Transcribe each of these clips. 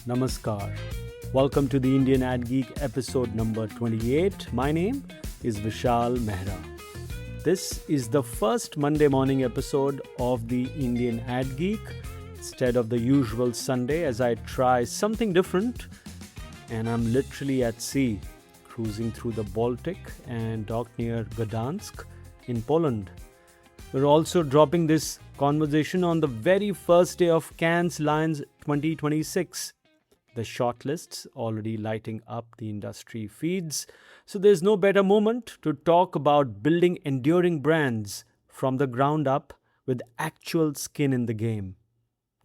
Namaskar. Welcome to the Indian AdGeek episode number 28. My name is Vishal Mehra. This is the first Monday morning episode of the Indian AdGeek instead of the usual Sunday as I try something different. And I'm literally at sea, cruising through the Baltic and docked near Gdansk in Poland. We're also dropping this conversation on the very first day of Cannes Lions 2026. The shortlists already lighting up the industry feeds, so there's no better moment to talk about building enduring brands from the ground up with actual skin in the game.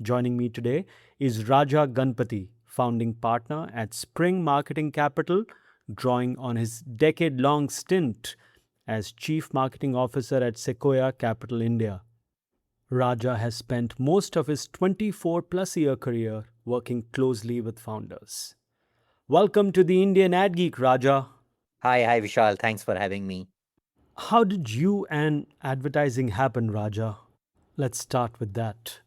Joining me today is Raja Ganapathy, founding partner at Spring Marketing Capital, drawing on his decade-long stint as Chief Marketing Officer at Sequoia Capital India. Raja has spent most of his 24-plus year career working closely with founders. Welcome to the Indian AdGeek, Raja. Hi, Vishal. Thanks for having me. How did you and advertising happen, Raja? Let's start with that.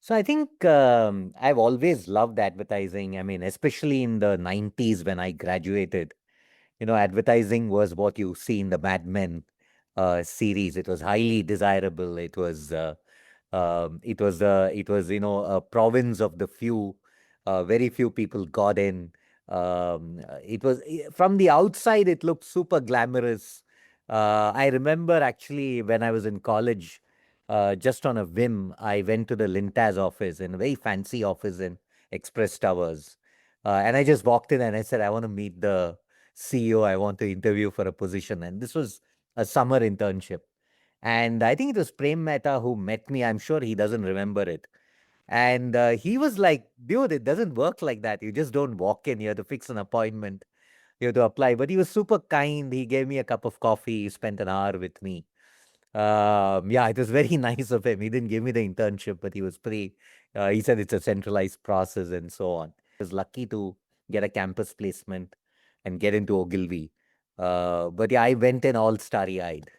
So I think I've always loved advertising. I mean, especially in the 90s when I graduated, advertising was what you see in the Mad Men series. It was highly desirable. It was a province of the few. Very few people got in. From the outside, it looked super glamorous. I remember actually when I was in college, just on a whim, I went to the Lintaz office, in a very fancy office in Express Towers. And I just walked in and I said, I want to meet the CEO. I want to interview for a position. And this was a summer internship. And I think it was Prem Mehta who met me. I'm sure he doesn't remember it. And he was like, dude, it doesn't work like that. You just don't walk in. You have to fix an appointment. You have to apply. But he was super kind. He gave me a cup of coffee. He spent an hour with me. Yeah, it was very nice of him. He didn't give me the internship, but he was he said it's a centralized process and so on. I was lucky to get a campus placement and get into Ogilvy. But yeah, I went in all starry-eyed.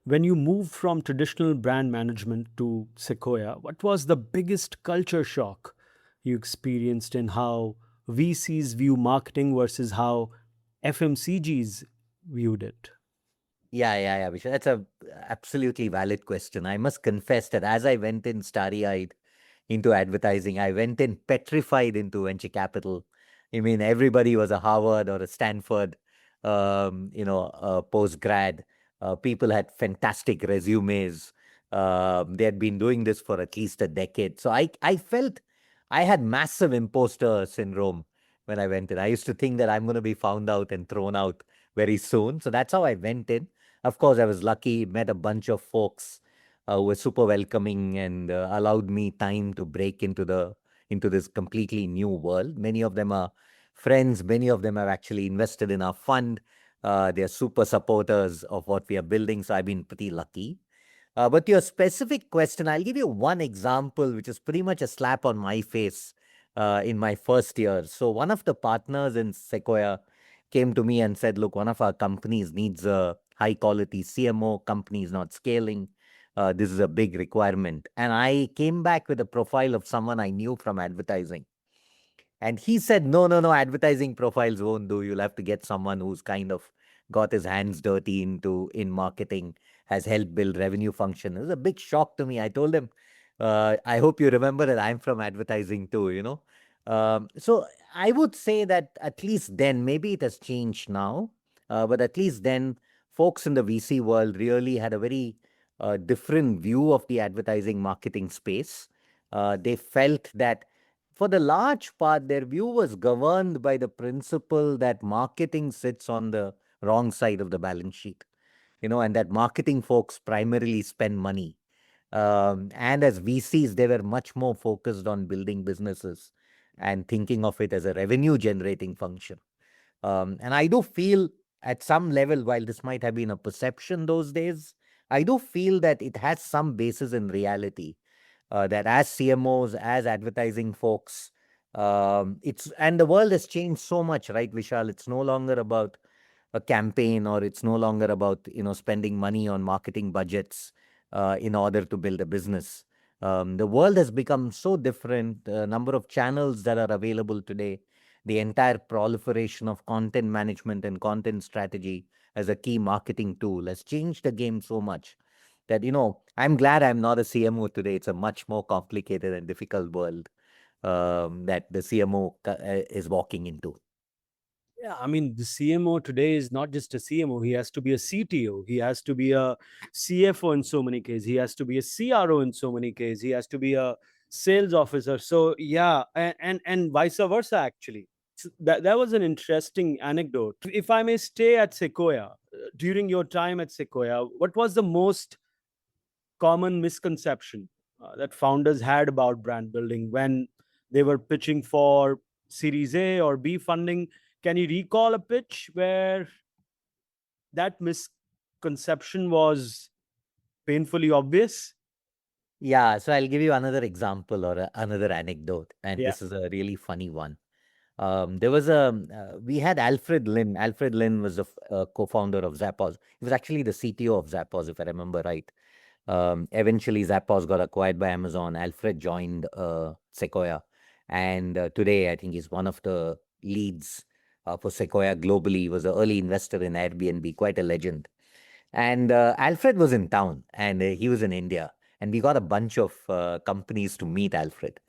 When you moved from traditional brand management to Sequoia, what was the biggest culture shock you experienced in how VCs view marketing versus how FMCGs viewed it? Yeah, Vishal. That's a absolutely valid question. I must confess that as I went in starry-eyed into advertising, I went in petrified into venture capital. I mean, everybody was a Harvard or a Stanford, post-grad. People had fantastic resumes. They had been doing this for at least a decade. So I felt I had massive imposter syndrome when I went in. I used to think that I'm going to be found out and thrown out very soon. So that's how I went in. Of course, I was lucky, met a bunch of folks who were super welcoming and allowed me time to break into this completely new world. Many of them are friends. Many of them have actually invested in our fund. They are super supporters of what we are building. So I've been pretty lucky. But your specific question, I'll give you one example, which is pretty much a slap on my face in my first year. So one of the partners in Sequoia came to me and said, look, one of our companies needs a high quality CMO. Company is not scaling. This is a big requirement. And I came back with a profile of someone I knew from advertising. And he said, no, advertising profiles won't do. You'll have to get someone who's kind of got his hands dirty in marketing, has helped build revenue function. It was a big shock to me. I told him, I hope you remember that I'm from advertising too. So I would say that at least then, maybe it has changed now, but at least then, folks in the VC world really had a very different view of the advertising marketing space. They felt that for the large part, their view was governed by the principle that marketing sits on the wrong side of the balance sheet, and that marketing folks primarily spend money. And as VCs, they were much more focused on building businesses and thinking of it as a revenue generating function. And I do feel at some level, while this might have been a perception those days, I do feel that it has some basis in reality. That as CMOs, as advertising folks, and the world has changed so much, right, Vishal? It's no longer about a campaign, or it's no longer about spending money on marketing budgets in order to build a business. The world has become so different. The number of channels that are available today, the entire proliferation of content management and content strategy as a key marketing tool has changed the game so much that, I'm glad I'm not a CMO today. It's a much more complicated and difficult world that the CMO is walking into. Yeah, I mean, the CMO today is not just a CMO. He has to be a CTO. He has to be a CFO in so many cases. He has to be a CRO in so many cases. He has to be a sales officer. So yeah, and vice versa actually. So that was an interesting anecdote. If I may stay at Sequoia, during your time at Sequoia, what was the most common misconception that founders had about brand building when they were pitching for Series A or B funding? Can you recall a pitch where that misconception was painfully obvious? Yeah, so I'll give you another example or another anecdote, and Yeah. this is a really funny one. We had Alfred Lin. Alfred Lin was the co-founder of Zappos. He was actually the CTO of Zappos, if I remember right. Eventually, Zappos got acquired by Amazon. Alfred joined Sequoia, and today I think he's one of the leads for Sequoia globally. He was an early investor in Airbnb, quite a legend. And Alfred was in town, and he was in India, and we got a bunch of companies to meet Alfred.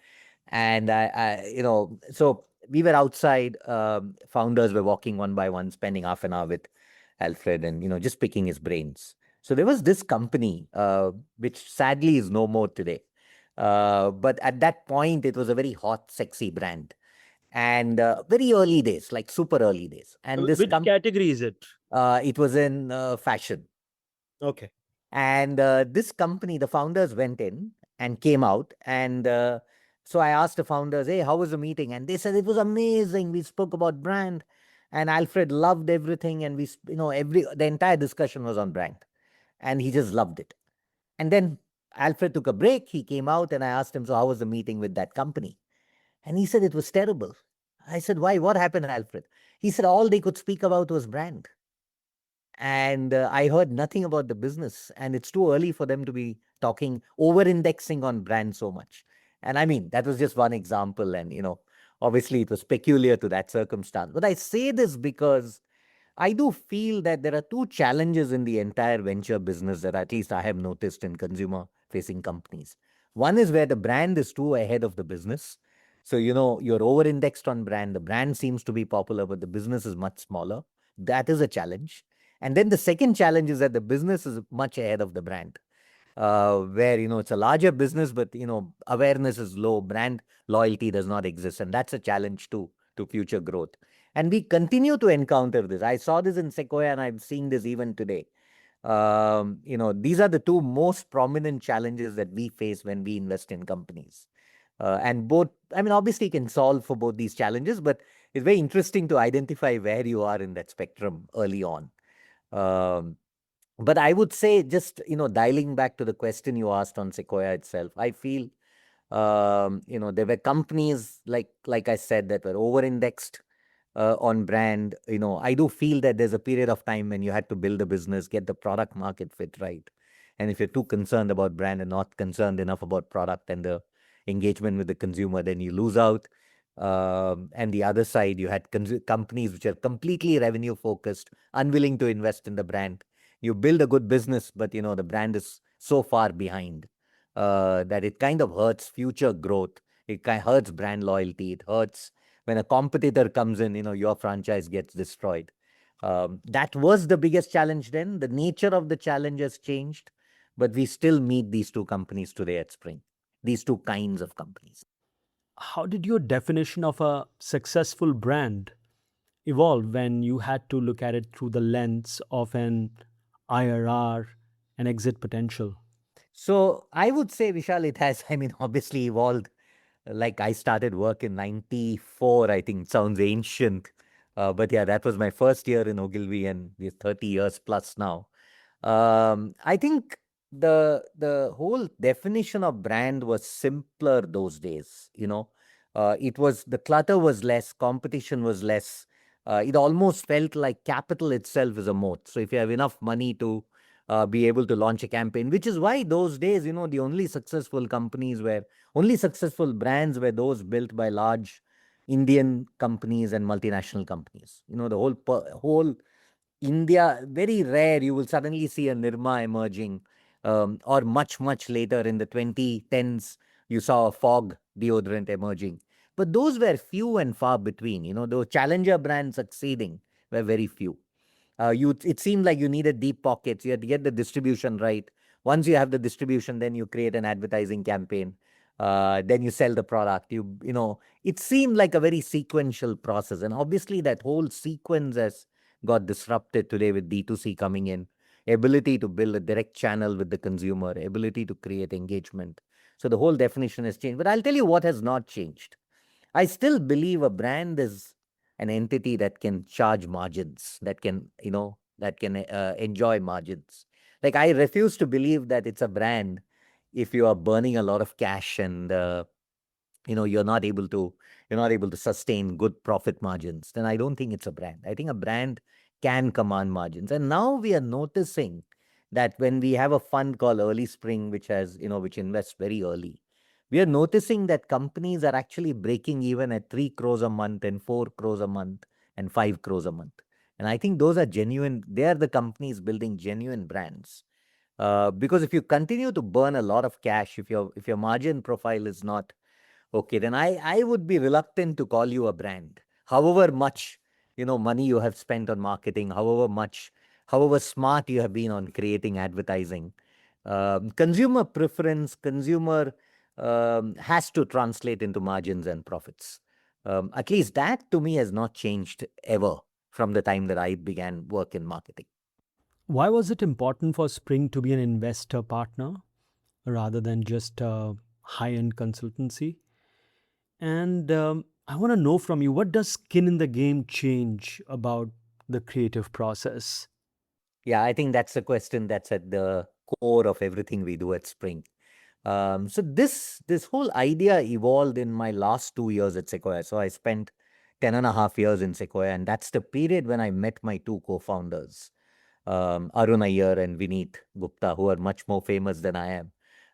And so we were outside. Founders were walking one by one, spending half an hour with Alfred, and just picking his brains. So there was this company, which sadly is no more today. But at that point, it was a very hot, sexy brand, and very early days, like super early days. And Which category is it? it was in fashion. Okay. And this company, the founders went in and came out. And so I asked the founders, hey, how was the meeting? And they said it was amazing. We spoke about brand, and Alfred loved everything. And the entire discussion was on brand, and he just loved it. And then Alfred took a break. He came out, and I asked him, so how was the meeting with that company? And he said it was terrible. I said, why? What happened, Alfred? He said all they could speak about was brand. And I heard nothing about the business, and it's too early for them to be talking over indexing on brand so much. And I mean, that was just one example, and obviously it was peculiar to that circumstance. But I say this because I do feel that there are two challenges in the entire venture business that at least I have noticed in consumer facing companies. One is where the brand is too ahead of the business. So, you're over indexed on brand. The brand seems to be popular, but the business is much smaller. That is a challenge. And then the second challenge is that the business is much ahead of the brand, where, it's a larger business, but, awareness is low, brand loyalty does not exist. And that's a challenge too, to future growth. And we continue to encounter this. I saw this in Sequoia, and I'm seeing this even today. These are the two most prominent challenges that we face when we invest in companies. And both, I mean, obviously, you can solve for both these challenges, but it's very interesting to identify where you are in that spectrum early on. Um, but I would say, just, dialing back to the question you asked on Sequoia itself, I feel, there were companies, like I said, that were over-indexed on brand. I do feel that there's a period of time when you had to build a business, get the product market fit right. And if you're too concerned about brand and not concerned enough about product and the engagement with the consumer, then you lose out. And the other side, you had companies which are completely revenue focused, unwilling to invest in the brand. You build a good business, but the brand is so far behind that it kind of hurts future growth. It kind of hurts brand loyalty. It hurts when a competitor comes in, your franchise gets destroyed. That was the biggest challenge then. The nature of the challenge has changed, but we still meet these two companies today at Spring, these two kinds of companies. How did your definition of a successful brand evolve when you had to look at it through the lens of an IRR and exit potential? So I would say, Vishal, it has, I mean, obviously evolved. Like I started work in 94, I think it sounds ancient. But yeah, that was my first year in Ogilvy, and we're 30 years plus now. I think the whole definition of brand was simpler those days. It was, the clutter was less, competition was less. It almost felt like capital itself is a moat. So if you have enough money to be able to launch a campaign, which is why those days, the only successful brands were those built by large Indian companies and multinational companies. The whole India, very rare, you will suddenly see a Nirma emerging, or much, much later in the 2010s, you saw a Fog deodorant emerging. But those were few and far between. Those challenger brands succeeding were very few. It seemed like you needed deep pockets. You had to get the distribution right. Once you have the distribution, then you create an advertising campaign. Then you sell the product. It seemed like a very sequential process. And obviously that whole sequence has got disrupted today with D2C coming in, ability to build a direct channel with the consumer, ability to create engagement. So the whole definition has changed. But I'll tell you what has not changed. I still believe a brand is an entity that can charge margins, that can enjoy margins. Like, I refuse to believe that it's a brand if you are burning a lot of cash and you're not able to sustain good profit margins. Then I don't think it's a brand. I think a brand can command margins. And now we are noticing that when we have a fund called Early Spring, which invests very early, we are noticing that companies are actually breaking even at 3 crores a month and 4 crores a month and 5 crores a month. And I think those are genuine. They are the companies building genuine brands. Because if you continue to burn a lot of cash, if your margin profile is not okay, then I would be reluctant to call you a brand. However much money you have spent on marketing, however smart you have been on creating advertising, consumer preference, has to translate into margins and profits. At least that to me has not changed ever from the time that I began work in marketing. Why was it important for Spring to be an investor partner rather than just a high-end consultancy? And I want to know from you, what does skin in the game change about the creative process? Yeah, I think that's a question that's at the core of everything we do at Spring. So this whole idea evolved in my last 2 years at Sequoia. So I spent 10.5 years in Sequoia, and that's the period when I met my two co-founders, Arun Iyer and Vineet Gupta, who are much more famous than I am,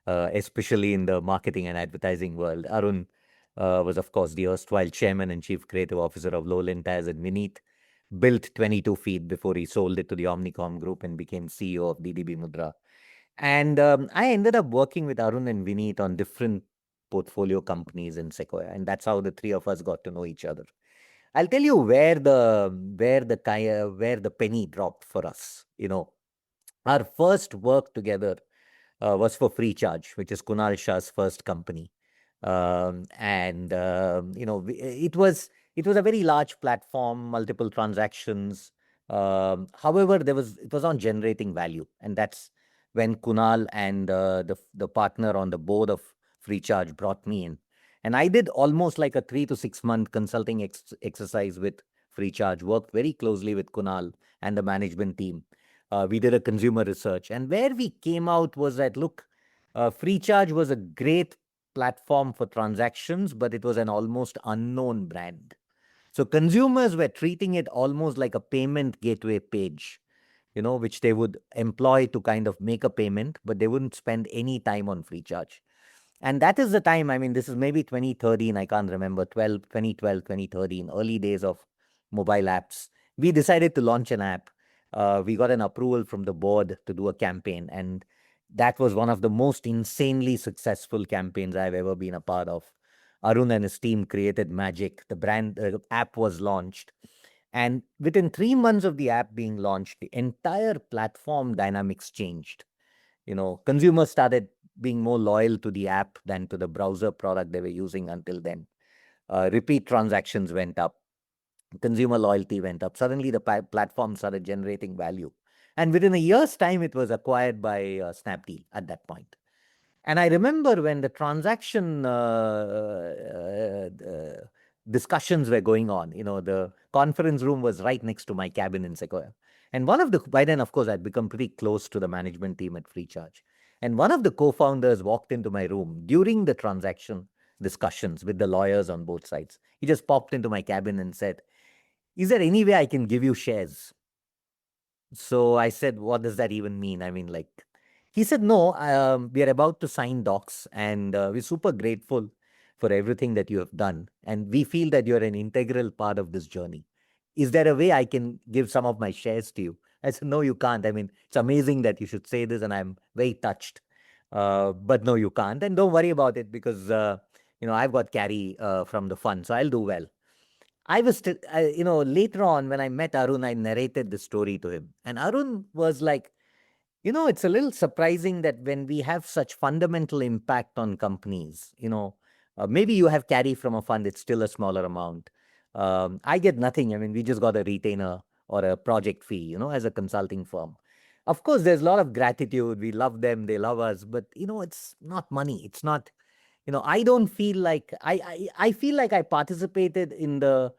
especially in the marketing and advertising world. Arun was, of course, the erstwhile chairman and chief creative officer of Lowland Tires, and Vineet built 22 Feet before he sold it to the Omnicom Group and became CEO of DDB Mudra. And I ended up working with Arun and Vineet on different portfolio companies in Sequoia, and that's how the three of us got to know each other. I'll tell you where the penny dropped for us. Our first work together was for Freecharge, which is Kunal Shah's first company. It was a very large platform, multiple transactions. However, it was on generating value, and that's when Kunal and the partner on the board of Freecharge brought me in. And I did almost like a 3 to 6 month consulting exercise with Freecharge, worked very closely with Kunal and the management team. We did a consumer research, and where we came out was that, look, Freecharge was a great platform for transactions, but it was an almost unknown brand. So consumers were treating it almost like a payment gateway page, which they would employ to kind of make a payment, but they wouldn't spend any time on Freecharge. And that is the time, this is maybe 2013, I can't remember, 2012, 2013, early days of mobile apps. We decided to launch an app. We got an approval from the board to do a campaign, and that was one of the most insanely successful campaigns I've ever been a part of. Arun and his team created magic. The app was launched. And within 3 months of the app being launched, the entire platform dynamics changed. Consumers started being more loyal to the app than to the browser product they were using until then. Repeat transactions went up. Consumer loyalty went up. Suddenly, the platform started generating value. And within a year's time, it was acquired by Snapdeal at that point. And I remember when the transaction discussions were going on, the conference room was right next to my cabin in Sequoia. And by then, of course, I'd become pretty close to the management team at Freecharge. And one of the co-founders walked into my room during the transaction discussions with the lawyers on both sides. He just popped into my cabin and said, "Is there any way I can give you shares?" So I said, what does that even mean? I mean, like, he said, no, we are about to sign docs and we're super grateful for everything that you have done. And we feel that you're an integral part of this journey. Is there a way I can give some of my shares to you? I said, no, you can't. I mean, it's amazing that you should say this, and I'm very touched. But no, you can't. And don't worry about it because, I've got carry from the fund, so I'll do well. I was, later on when I met Arun, I narrated the story to him. And Arun was like, it's a little surprising that when we have such fundamental impact on companies, maybe you have carry from a fund, it's still a smaller amount. I get nothing. I mean, we just got a retainer or a project fee, as a consulting firm. Of course, there's a lot of gratitude. We love them, they love us, but it's not money. It's not, I don't feel like I feel like I participated in the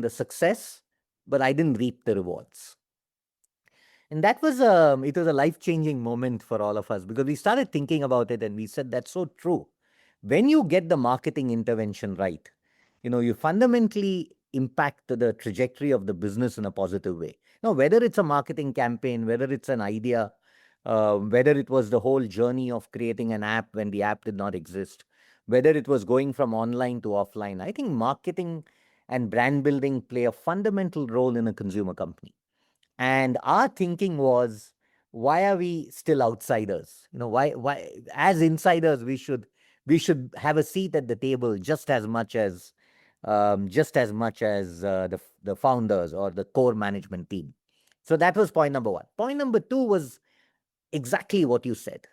success, but I didn't reap the rewards. And that was it was a life-changing moment for all of us because we started thinking about it and we said that's so true. When you get the marketing intervention right, you fundamentally impact the trajectory of the business in a positive way. Now, whether it's a marketing campaign, whether it's an idea, whether it was the whole journey of creating an app when the app did not exist, whether it was going from online to offline, I think marketing and brand building play a fundamental role in a consumer company. And our thinking was, why are we still outsiders? Why as insiders we should have a seat at the table just as much as the founders or the core management team. So that was point number one. Point number two was exactly what you said.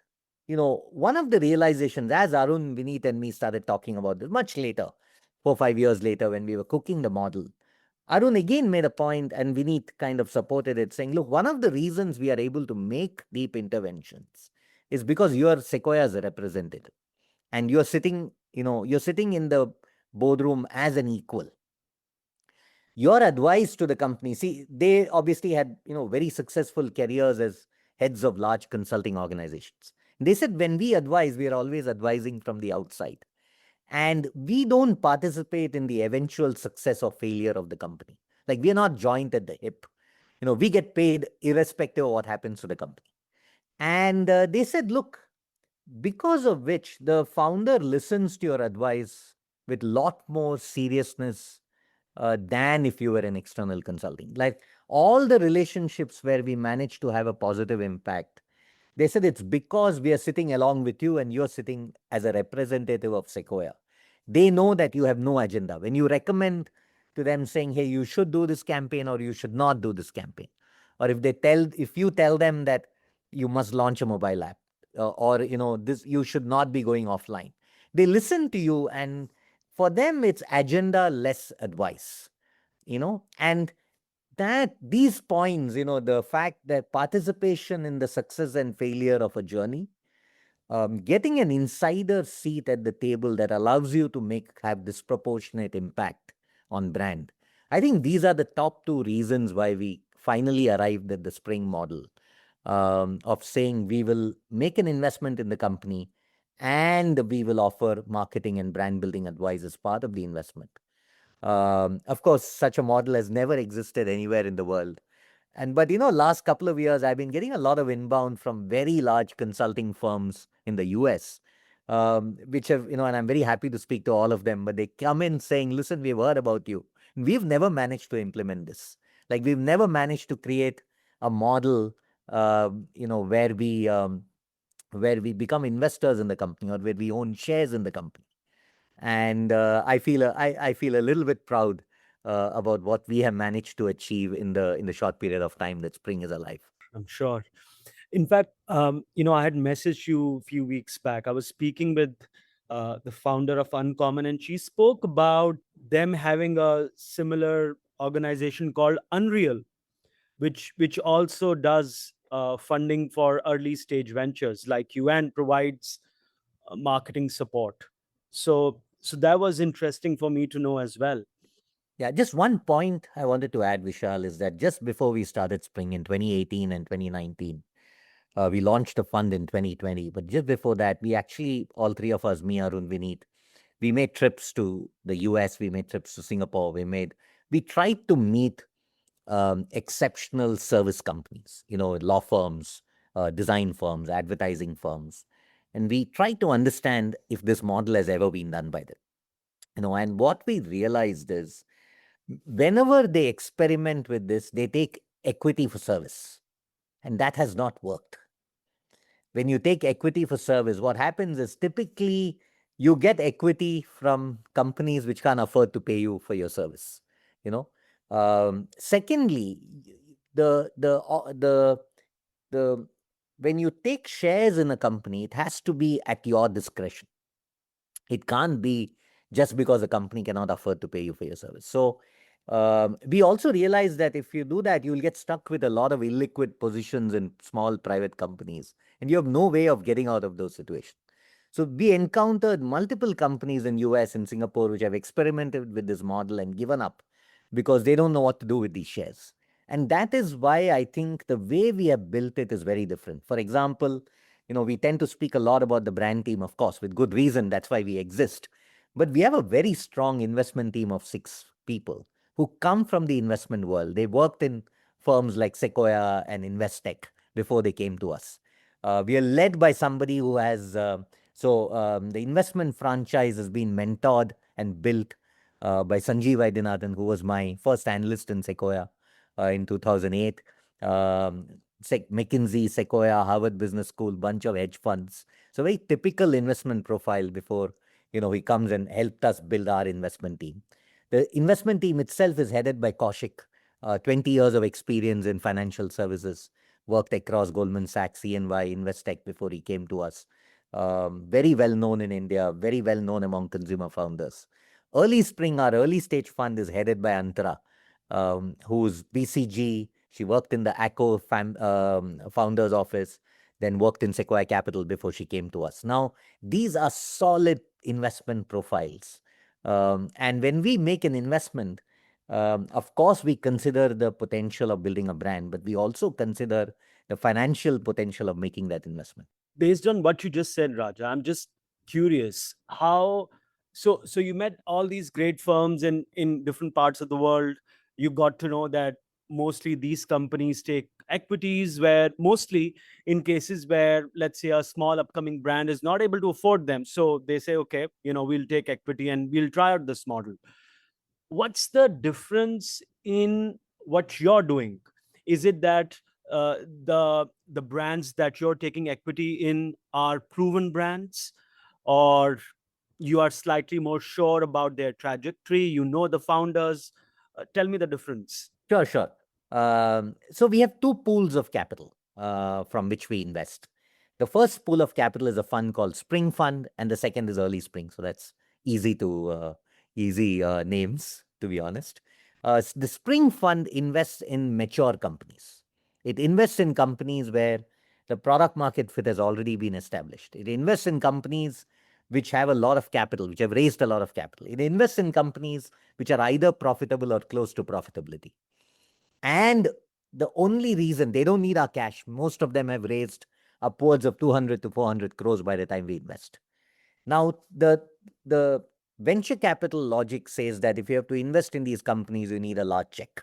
One of the realizations, as Arun, Vineet, and me started talking about this much later, 4 or 5 years later, when we were cooking the model, Arun again made a point, and Vineet kind of supported it, saying, look, one of the reasons we are able to make deep interventions is because you are Sequoia's representative and you're sitting in the boardroom as an equal. Your advice to the company, see, they obviously had, very successful careers as heads of large consulting organizations. They said, when we advise, we are always advising from the outside. And we don't participate in the eventual success or failure of the company. Like, we are not joined at the hip. We get paid irrespective of what happens to the company. And they said, look, because of which the founder listens to your advice with lot more seriousness than if you were an external consulting. Like, all the relationships where we manage to have a positive impact, they said it's because we are sitting along with you and you're sitting as a representative of Sequoia. They know that you have no agenda. When you recommend to them saying, hey, you should do this campaign or you should not do this campaign, or if you tell them that you must launch a mobile app, or this, you should not be going offline, they listen to you. And for them, it's agenda less advice, and that these points, the fact that participation in the success and failure of a journey, getting an insider seat at the table that allows you to have disproportionate impact on brand. I think these are the top two reasons why we finally arrived at the spring model, of saying we will make an investment in the company and we will offer marketing and brand building advice as part of the investment. Of course, such a model has never existed anywhere in the world. But last couple of years, I've been getting a lot of inbound from very large consulting firms in the US, which have, and I'm very happy to speak to all of them, but they come in saying, listen, we've heard about you. We've never managed to implement this. Like, we've never managed to create a model, where we become investors in the company or where we own shares in the company. And I feel a little bit proud about what we have managed to achieve in the short period of time that Spring is alive. I'm sure. In fact, I had messaged you a few weeks back. I was speaking with the founder of Uncommon, and she spoke about them having a similar organization called Unreal, which also does funding for early stage ventures like you and provides marketing support. So that was interesting for me to know as well. Yeah, just one point I wanted to add, Vishal, is that just before we started Spring in 2018 and 2019, we launched a fund in 2020. But just before that, we actually, all three of us, me, Arun, Vineet, we made trips to the US, we made trips to Singapore, we tried to meet exceptional service companies, law firms, design firms, advertising firms. And we try to understand if this model has ever been done by them. And what we realized is whenever they experiment with this, they take equity for service. And that has not worked. When you take equity for service, what happens is typically you get equity from companies which can't afford to pay you for your service. You know. Secondly, the when you take shares in a company, it has to be at your discretion. It can't be just because the company cannot afford to pay you for your service. So we also realize that if you do that, you'll get stuck with a lot of illiquid positions in small private companies, and you have no way of getting out of those situations. So we encountered multiple companies in US and Singapore which have experimented with this model and given up because they don't know what to do with these shares. And that is why I think the way we have built it is very different. For example, we tend to speak a lot about the brand team, of course, with good reason. That's why we exist. But we have a very strong investment team of 6 people who come from the investment world. They worked in firms like Sequoia and Investec before they came to us. We are led by somebody who has, the investment franchise has been mentored and built by Sanjeev Vaidyanathan, who was my first analyst in Sequoia in 2008. McKinsey, Sequoia, Harvard Business School, bunch of hedge funds. So very typical investment profile before, he comes and helped us build our investment team. The investment team itself is headed by Kaushik, 20 years of experience in financial services, worked across Goldman Sachs, EY, Investec before he came to us. Very well known in India, very well known among consumer founders. Early Spring, our early stage fund, is headed by Antara, who's BCG. She worked in the ACO founder's office, then worked in Sequoia Capital before she came to us. Now, these are solid investment profiles. And when we make an investment, of course, we consider the potential of building a brand, but we also consider the financial potential of making that investment. Based on what you just said, Raja, I'm just curious how. So you met all these great firms in different parts of the world. You got to know that mostly these companies take equities, where mostly in cases where, let's say, a small upcoming brand is not able to afford them, so they say, okay, we'll take equity and we'll try out this model. What's the difference in what you're doing? Is it that the brands that you're taking equity in are proven brands, or you are slightly more sure about their trajectory, the founders? Tell me the difference. Sure, sure. So we have 2 pools of capital from which we invest. The first pool of capital is a fund called Spring Fund, and the second is Early Spring. So that's easy names, to be honest. The Spring Fund invests in mature companies. It invests in companies where the product market fit has already been established. It invests in companies which have a lot of capital, which have raised a lot of capital. It invests in companies which are either profitable or close to profitability. And the only reason they don't need our cash, most of them have raised upwards of 200 to 400 crores by the time we invest. Now, the venture capital logic says that if you have to invest in these companies, you need a large check.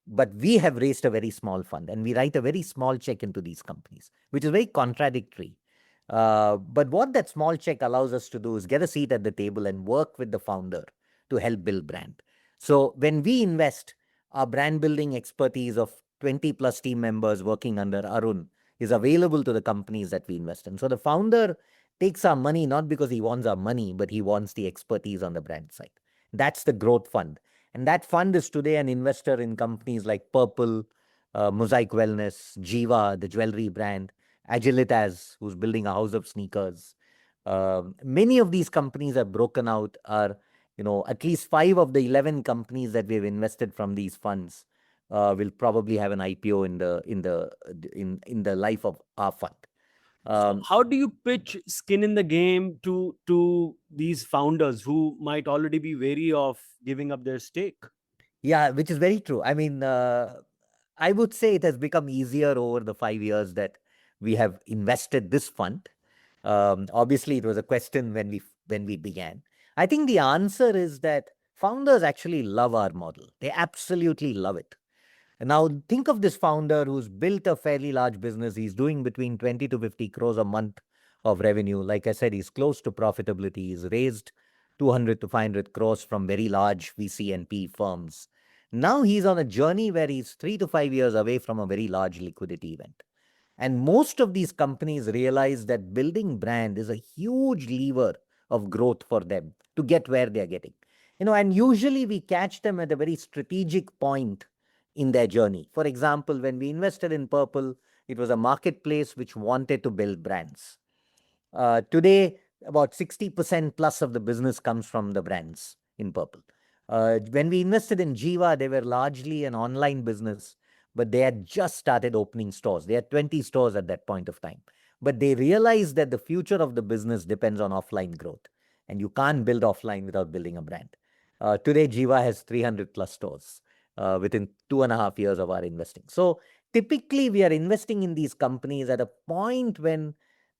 But we have raised a very small fund and we write a very small check into these companies, which is very contradictory. But what that small check allows us to do is get a seat at the table and work with the founder to help build brand. So when we invest, our brand building expertise of 20 plus team members working under Arun is available to the companies that we invest in. So the founder takes our money not because he wants our money, but he wants the expertise on the brand side. That's the growth fund. And that fund is today an investor in companies like Purple, Mosaic Wellness, Jiva, the jewelry brand, Agilitas, who's building a house of sneakers. Many of these companies have broken out. Are at least 5 of the 11 companies that we've invested from these funds will probably have an IPO in the life of our fund. So how do you pitch skin in the game to these founders who might already be wary of giving up their stake? Yeah, which is very true. I mean, I would say it has become easier over the 5 years that we have invested this fund. Obviously, it was a question when we began. I think the answer is that founders actually love our model. They absolutely love it. And now think of this founder who's built a fairly large business. He's doing between 20 to 50 crores a month of revenue. Like I said, he's close to profitability. He's raised 200 to 500 crores from very large VC and PE firms. Now he's on a journey where he's 3 to 5 years away from a very large liquidity event. And most of these companies realize that building brand is a huge lever of growth for them to get where they're getting. And usually we catch them at a very strategic point in their journey. For example, when we invested in Purple, it was a marketplace which wanted to build brands. Today, about 60% plus of the business comes from the brands in Purple. When we invested in Jiva, they were largely an online business, but they had just started opening stores. They had 20 stores at that point of time. But they realized that the future of the business depends on offline growth. And you can't build offline without building a brand. Today, Jiva has 300 plus stores within 2.5 years of our investing. So typically, we are investing in these companies at a point when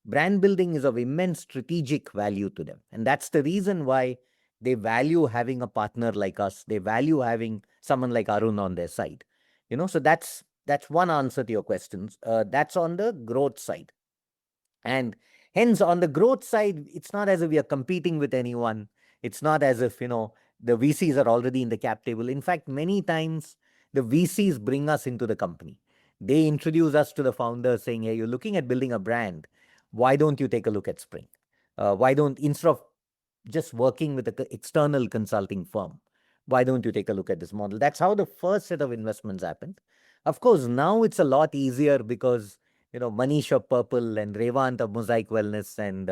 brand building is of immense strategic value to them. And that's the reason why they value having a partner like us. They value having someone like Arun on their side. So that's one answer to your questions. That's on the growth side. And hence, on the growth side, it's not as if we are competing with anyone. It's not as if, the VCs are already in the cap table. In fact, many times the VCs bring us into the company. They introduce us to the founders saying, hey, you're looking at building a brand. Why don't you take a look at Spring? Instead of just working with an external consulting firm, why don't you take a look at this model? That's how the first set of investments happened. Of course, now it's a lot easier because, Manish of Purple and Revant of Mosaic Wellness and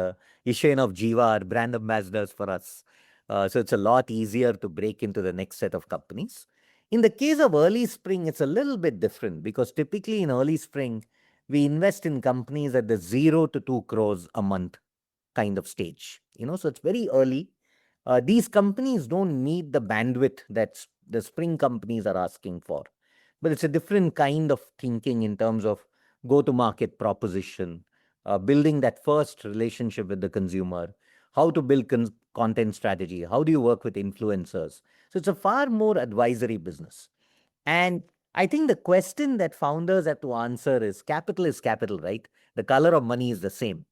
Ishain of Jiva are brand ambassadors for us. So it's a lot easier to break into the next set of companies. In the case of early Spring, it's a little bit different because typically in early Spring, we invest in companies at the 0 to 2 crores a month kind of stage. So it's very early. These companies don't need the bandwidth that the Spring companies are asking for. But it's a different kind of thinking in terms of go-to-market proposition, building that first relationship with the consumer, how to build content strategy, how do you work with influencers. So it's a far more advisory business. And I think the question that founders have to answer is capital, right? The color of money is the same.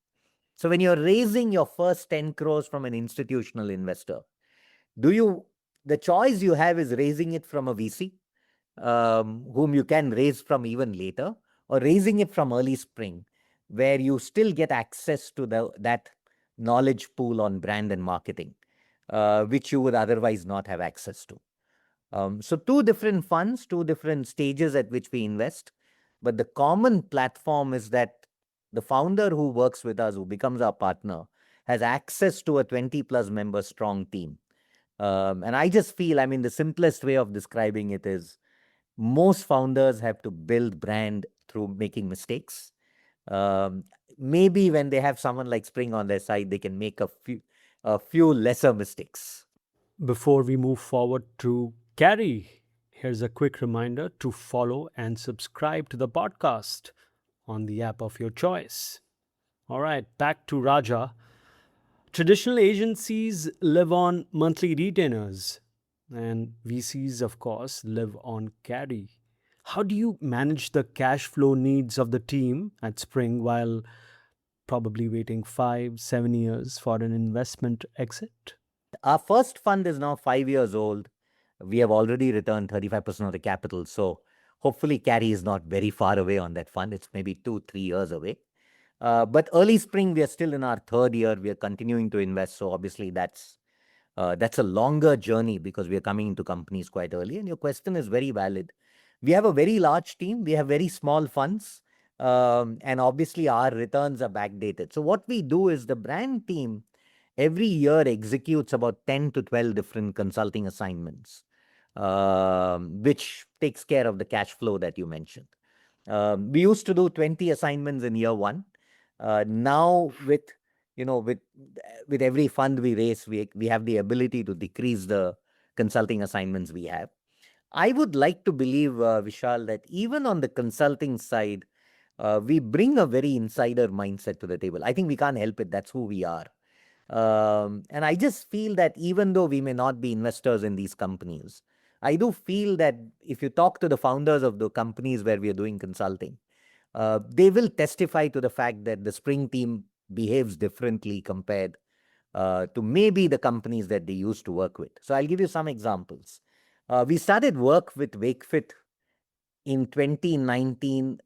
So when you're raising your first 10 crores from an institutional investor, the choice you have is raising it from a VC, whom you can raise from even later, or raising it from early Spring, where you still get access to that knowledge pool on brand and marketing, which you would otherwise not have access to. So two different funds, two different stages at which we invest. But the common platform is that the founder who works with us, who becomes our partner, has access to a 20 plus member strong team. And I just feel, the simplest way of describing it is most founders have to build brand through making mistakes. Maybe when they have someone like Spring on their side, they can make a few lesser mistakes. Before we move forward to Carrie, here's a quick reminder to follow and subscribe to the podcast on the app of your choice. All right, back to Raja. Traditional agencies live on monthly retainers, and VCs, of course, live on carry. How do you manage the cash flow needs of the team at Spring while probably waiting 5-7 years for an investment exit? Our first fund is now 5 years old. We have already returned 35% of the capital. So hopefully carry is not very far away on that fund. It's maybe 2-3 years away. But early Spring, we are still in our third year. We are continuing to invest. So obviously that's a longer journey because we are coming into companies quite early. And your question is very valid. We have a very large team. We have very small funds. And obviously our returns are backdated. So what we do is the brand team every year executes about 10 to 12 different consulting assignments, which takes care of the cash flow that you mentioned. We used to do 20 assignments in year one. Now with every fund we raise, we have the ability to decrease the consulting assignments we have. I would like to believe, Vishal, that even on the consulting side, we bring a very insider mindset to the table. I think we can't help it. That's who we are. And I just feel that even though we may not be investors in these companies, I do feel that if you talk to the founders of the companies where we are doing consulting, they will testify to the fact that the Spring team behaves differently compared to maybe the companies that they used to work with. So I'll give you some examples. We started work with Wakefit in 2019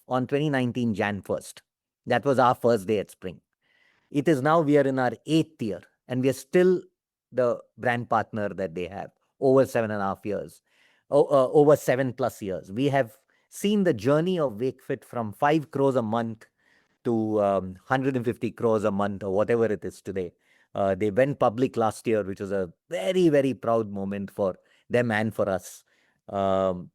on 2019 Jan 1st. That was our first day at Spring. It is now we are in our 8th year and we are still the brand partner that they have over 7.5 years, over 7+ years. We have seen the journey of Wakefit from 5 crores a month to 150 crores a month or whatever it is today. They went public last year, which was a very, very proud moment for them and for us. Um,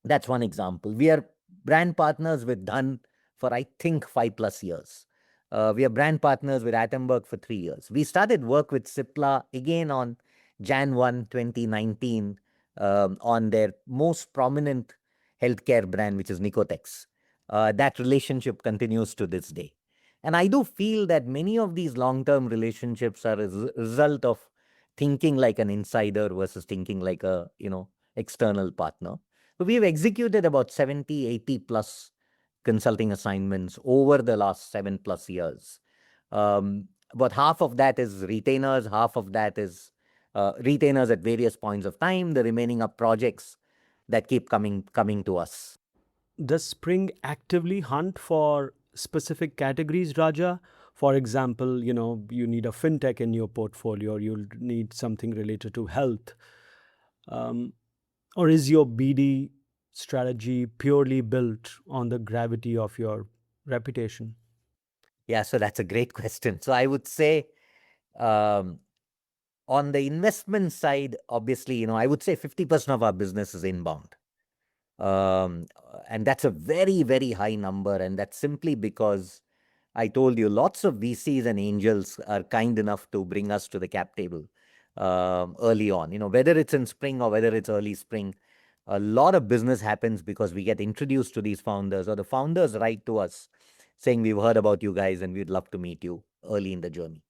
that's one example. We are brand partners with Dun for, I think, 5+ years. We are brand partners with Attenberg for 3 years. We started work with Cipla again on Jan 1, 2019, on their most prominent healthcare brand, which is Nicotex. That relationship continues to this day. And I do feel that many of these long-term relationships are a result of thinking like an insider versus thinking like a, external partner. So we've executed about 70, 80 plus consulting assignments over the last 7+ years. About half of that is retainers, half of that is retainers at various points of time. The remaining are projects that keep coming to us. Does Spring actively hunt for specific categories, Raja? For example, you need a fintech in your portfolio, or you'll need something related to health. Or is your BD strategy purely built on the gravity of your reputation? Yeah, so that's a great question. So I would say um, on the investment side, obviously, I would say 50% of our business is inbound. And that's a very, very high number. And that's simply because I told you lots of VCs and angels are kind enough to bring us to the cap table early on. Whether it's in Spring or whether it's early Spring, a lot of business happens because we get introduced to these founders, or the founders write to us saying, we've heard about you guys and we'd love to meet you early in the journey.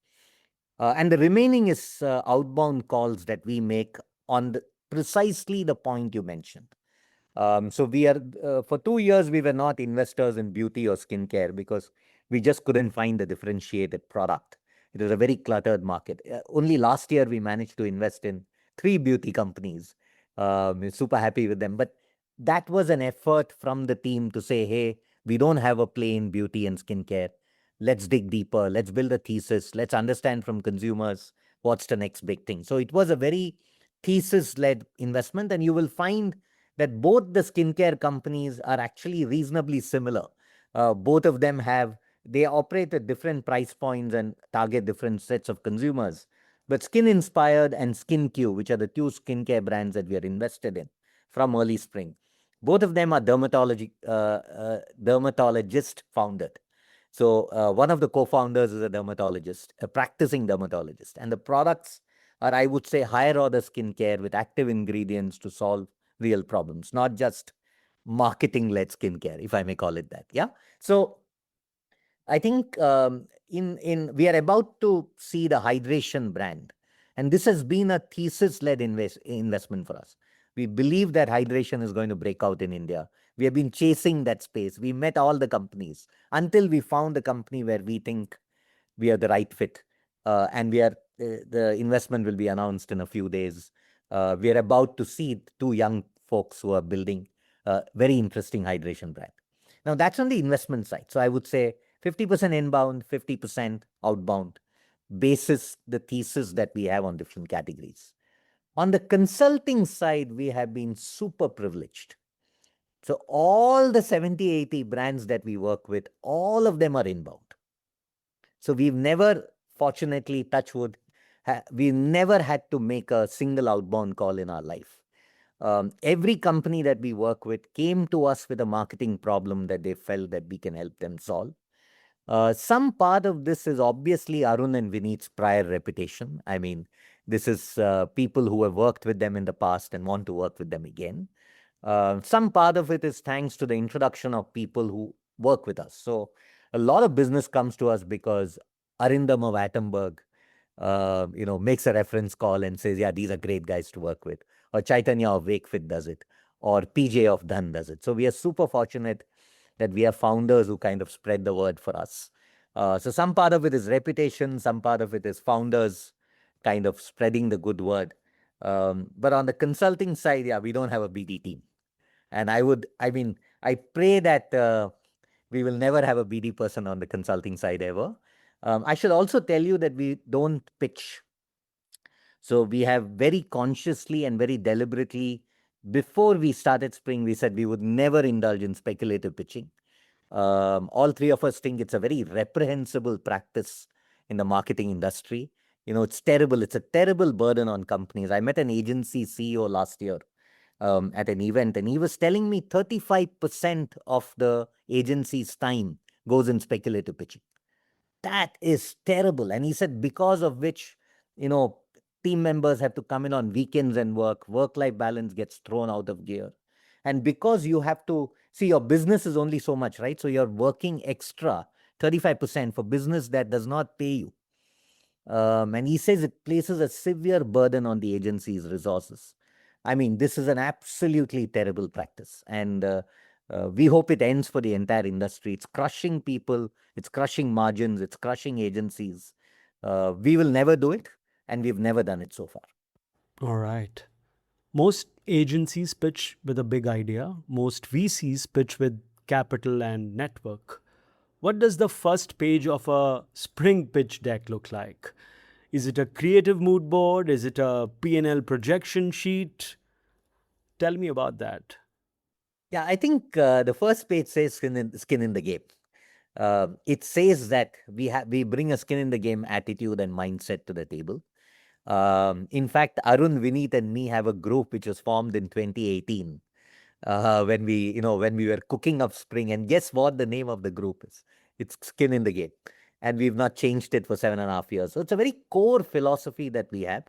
And the remaining is outbound calls that we make on precisely the point you mentioned. So we are, for 2 years, we were not investors in beauty or skincare because we just couldn't find a differentiated product. It was a very cluttered market. Only last year, we managed to invest in 3 beauty companies. We're super happy with them. But that was an effort from the team to say, hey, we don't have a play in beauty and skincare. Let's dig deeper. Let's build a thesis. Let's understand from consumers what's the next big thing. So it was a very thesis-led investment. And you will find that both the skincare companies are actually reasonably similar. Both of them they operate at different price points and target different sets of consumers. But Skin Inspired and SkinQ, which are the 2 skincare brands that we are invested in from early Spring, both of them are dermatologist founded. So one of the co-founders is a dermatologist, a practicing dermatologist. And the products are, I would say, higher order skincare with active ingredients to solve real problems, not just marketing-led skincare, if I may call it that. Yeah. So I think we are about to see the hydration brand, and this has been a thesis-led investment for us. We believe that hydration is going to break out in India. We have been chasing that space. We met all the companies until we found a company where we think we are the right fit, and the investment will be announced in a few days. We are about to see 2 young folks who are building a very interesting hydration brand. Now, that's on the investment side. So I would say 50% inbound, 50% outbound, basis the thesis that we have on different categories. On the consulting side, we have been super privileged. So all the 70, 80 brands that we work with, all of them are inbound. So we've never, fortunately, touch wood, we've never had to make a single outbound call in our life. Every company that we work with came to us with a marketing problem that they felt that we can help them solve. Some part of this is obviously Arun and Vineet's prior reputation. I mean, this is people who have worked with them in the past and want to work with them again. Some part of it is thanks to the introduction of people who work with us. So a lot of business comes to us because Arindam of Attenberg, makes a reference call and says, yeah, these are great guys to work with. Or Chaitanya of Wakefit does it. Or PJ of Dhan does it. So we are super fortunate that we have founders who kind of spread the word for us. So some part of it is reputation, some part of it is founders kind of spreading the good word. But on the consulting side, yeah, we don't have a BD team. And I pray that we will never have a BD person on the consulting side ever. I should also tell you that we don't pitch. So we have very consciously and very deliberately, before we started Spring, we said we would never indulge in speculative pitching. All three of us think it's a very reprehensible practice in the marketing industry. It's terrible. It's a terrible burden on companies. I met an agency CEO last year at an event, and he was telling me 35% of the agency's time goes in speculative pitching. That is terrible. And he said, because of which, team members have to come in on weekends and work-life balance gets thrown out of gear. And because you have to see, your business is only so much, right? So you're working extra 35% for business that does not pay you. And he says it places a severe burden on the agency's resources. I mean, this is an absolutely terrible practice. And we hope it ends for the entire industry. It's crushing people, it's crushing margins, it's crushing agencies. We will never do it, and we've never done it so far. All right. Most agencies pitch with a big idea. Most VCs pitch with capital and network. What does the first page of a spring pitch deck look like? Is it a creative mood board? Is it a P&L projection sheet? Tell me about that. Yeah, I think the first page says skin in the game. It says that we bring a skin in the game attitude and mindset to the table. In fact, Arun, Vineet, and me have a group which was formed in 2018 when we were cooking up Spring. And guess what the name of the group is? It's Skin in the Game. And we've not changed it for 7.5 years. So it's a very core philosophy that we have.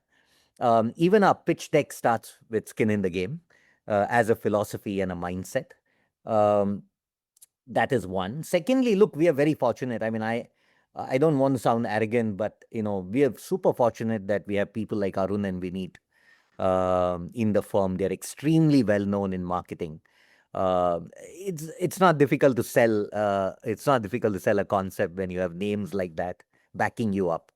Even our pitch deck starts with skin in the game as a philosophy and a mindset. That is one. Secondly, look, we are very fortunate. I mean, I don't want to sound arrogant, but we are super fortunate that we have people like Arun and Vineet in the firm. They're extremely well known in marketing. It's not difficult to sell. It's not difficult to sell a concept when you have names like that backing you up.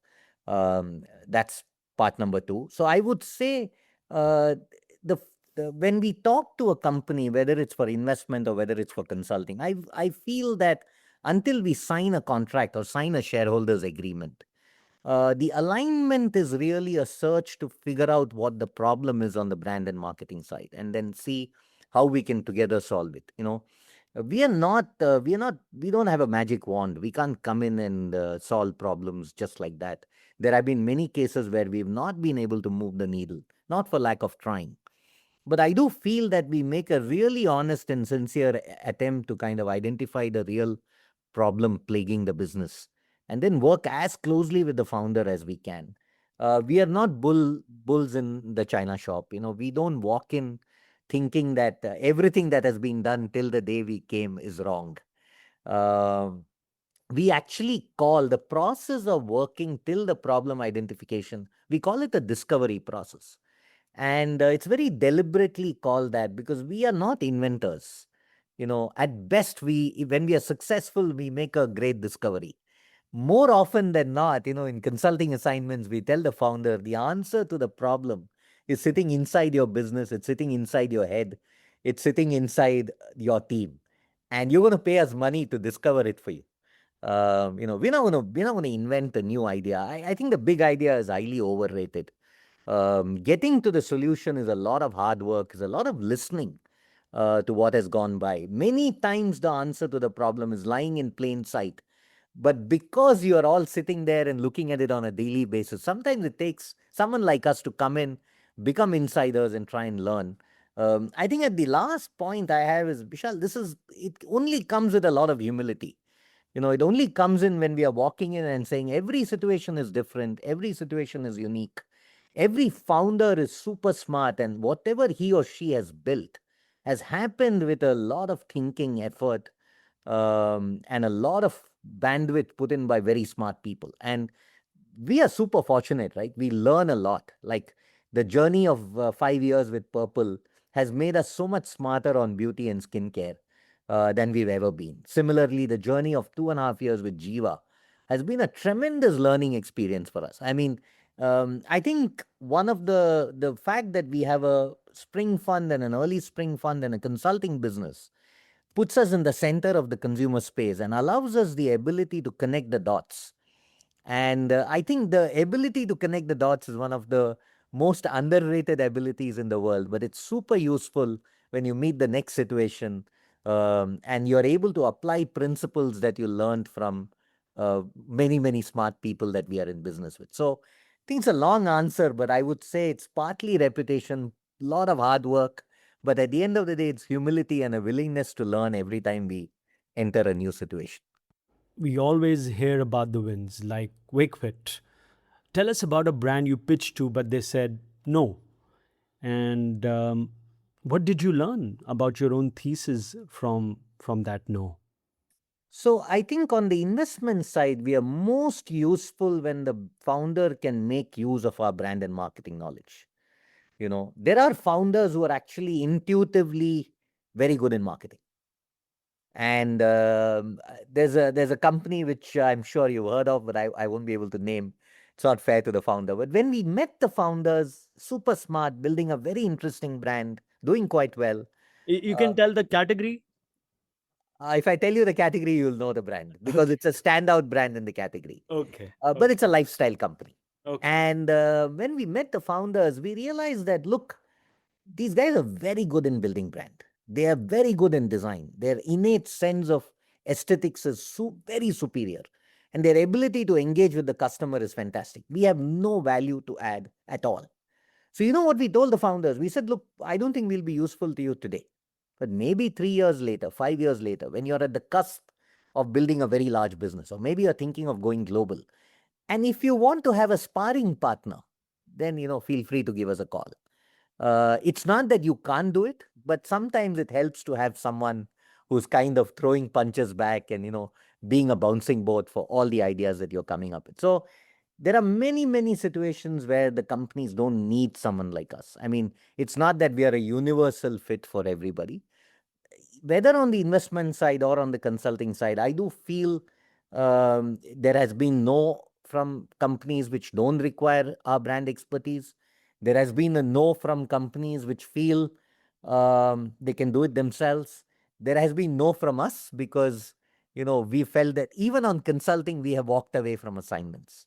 That's part number two. So I would say when we talk to a company, whether it's for investment or whether it's for consulting, I feel that until we sign a contract or sign a shareholders agreement, the alignment is really a search to figure out what the problem is on the brand and marketing side, and then see how we can together solve it. We don't have a magic wand. We can't come in and solve problems just like that. There have been many cases where we've not been able to move the needle, not for lack of trying. But I do feel that we make a really honest and sincere attempt to kind of identify the real problem plaguing the business and then work as closely with the founder as we can. We are not bulls in the China shop. We don't walk in thinking that everything that has been done till the day we came is wrong. We actually call the process of working till the problem identification, we call it a discovery process. And it's very deliberately called that because we are not inventors. At best, when we are successful, we make a great discovery. More often than not, in consulting assignments, we tell the founder the answer to the problem is sitting inside your business. It's sitting inside your head. It's sitting inside your team. And you're going to pay us money to discover it for you. We're not going to invent a new idea. I think the big idea is highly overrated. Getting to the solution is a lot of hard work, is a lot of listening to what has gone by. Many times the answer to the problem is lying in plain sight. But because you are all sitting there and looking at it on a daily basis, sometimes it takes someone like us to come in, become insiders and try and learn. I think at the last point I have is, Vishal, it only comes with a lot of humility. It only comes in when we are walking in and saying every situation is different, every situation is unique. Every founder is super smart, and whatever he or she has built has happened with a lot of thinking, effort, and a lot of bandwidth put in by very smart people. And we are super fortunate, right? We learn a lot. Like the journey of 5 years with Purple has made us so much smarter on beauty and skincare than we've ever been. Similarly, the journey of 2.5 years with Jiva has been a tremendous learning experience for us. I mean, I think one of the fact that we have a spring fund and an early spring fund and a consulting business puts us in the center of the consumer space and allows us the ability to connect the dots. And I think the ability to connect the dots is one of the most underrated abilities in the world, but it's super useful when you meet the next situation and you're able to apply principles that you learned from many, many smart people that we are in business with. So I think it's a long answer, but I would say it's partly reputation, a lot of hard work, but at the end of the day, it's humility and a willingness to learn every time we enter a new situation. We always hear about the wins, like WakeFit. Tell us about a brand you pitched to, but they said no. And what did you learn about your own thesis from that no? So I think on the investment side, we are most useful when the founder can make use of our brand and marketing knowledge. There are founders who are actually intuitively very good in marketing. And there's a company which I'm sure you've heard of, but I won't be able to name. It's not fair to the founder. But when we met the founders, super smart, building a very interesting brand, doing quite well. You Uh, can tell the category? if I tell you the category, you'll know the brand because Okay. it's a standout brand in the category. Okay. But it's a Okay. lifestyle company. Okay. And when we met the founders, we realized that, look, these guys are very good in building brand. They are very good in design. Their innate sense of aesthetics is very superior. And their ability to engage with the customer is fantastic. We have no value to add at all. So, you know what we told the founders? We said, look, I don't think we'll be useful to you today. But maybe 3 years later, 5 years later, when you're at the cusp of building a very large business, or maybe you're thinking of going global, and if you want to have a sparring partner, then feel free to give us a call. It's not that you can't do it, but sometimes it helps to have someone who's kind of throwing punches back and being a bouncing board for all the ideas that you're coming up with. So there are many, many situations where the companies don't need someone like us. I mean, it's not that we are a universal fit for everybody. Whether on the investment side or on the consulting side, I do feel there has been no from companies which don't require our brand expertise. There has been a no from companies which feel they can do it themselves. There has been no from us because, we felt that even on consulting, we have walked away from assignments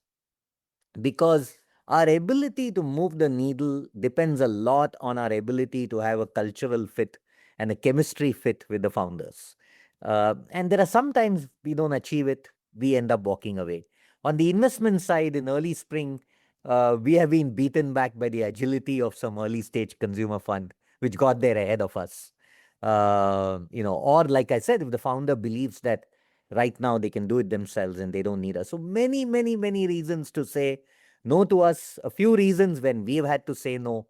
because our ability to move the needle depends a lot on our ability to have a cultural fit and a chemistry fit with the founders. And there are sometimes we don't achieve it, we end up walking away. On the investment side, in early spring, we have been beaten back by the agility of some early stage consumer fund, which got there ahead of us. Or like I said, if the founder believes that right now they can do it themselves and they don't need us. So many, many, many reasons to say no to us, a few reasons when we've had to say no.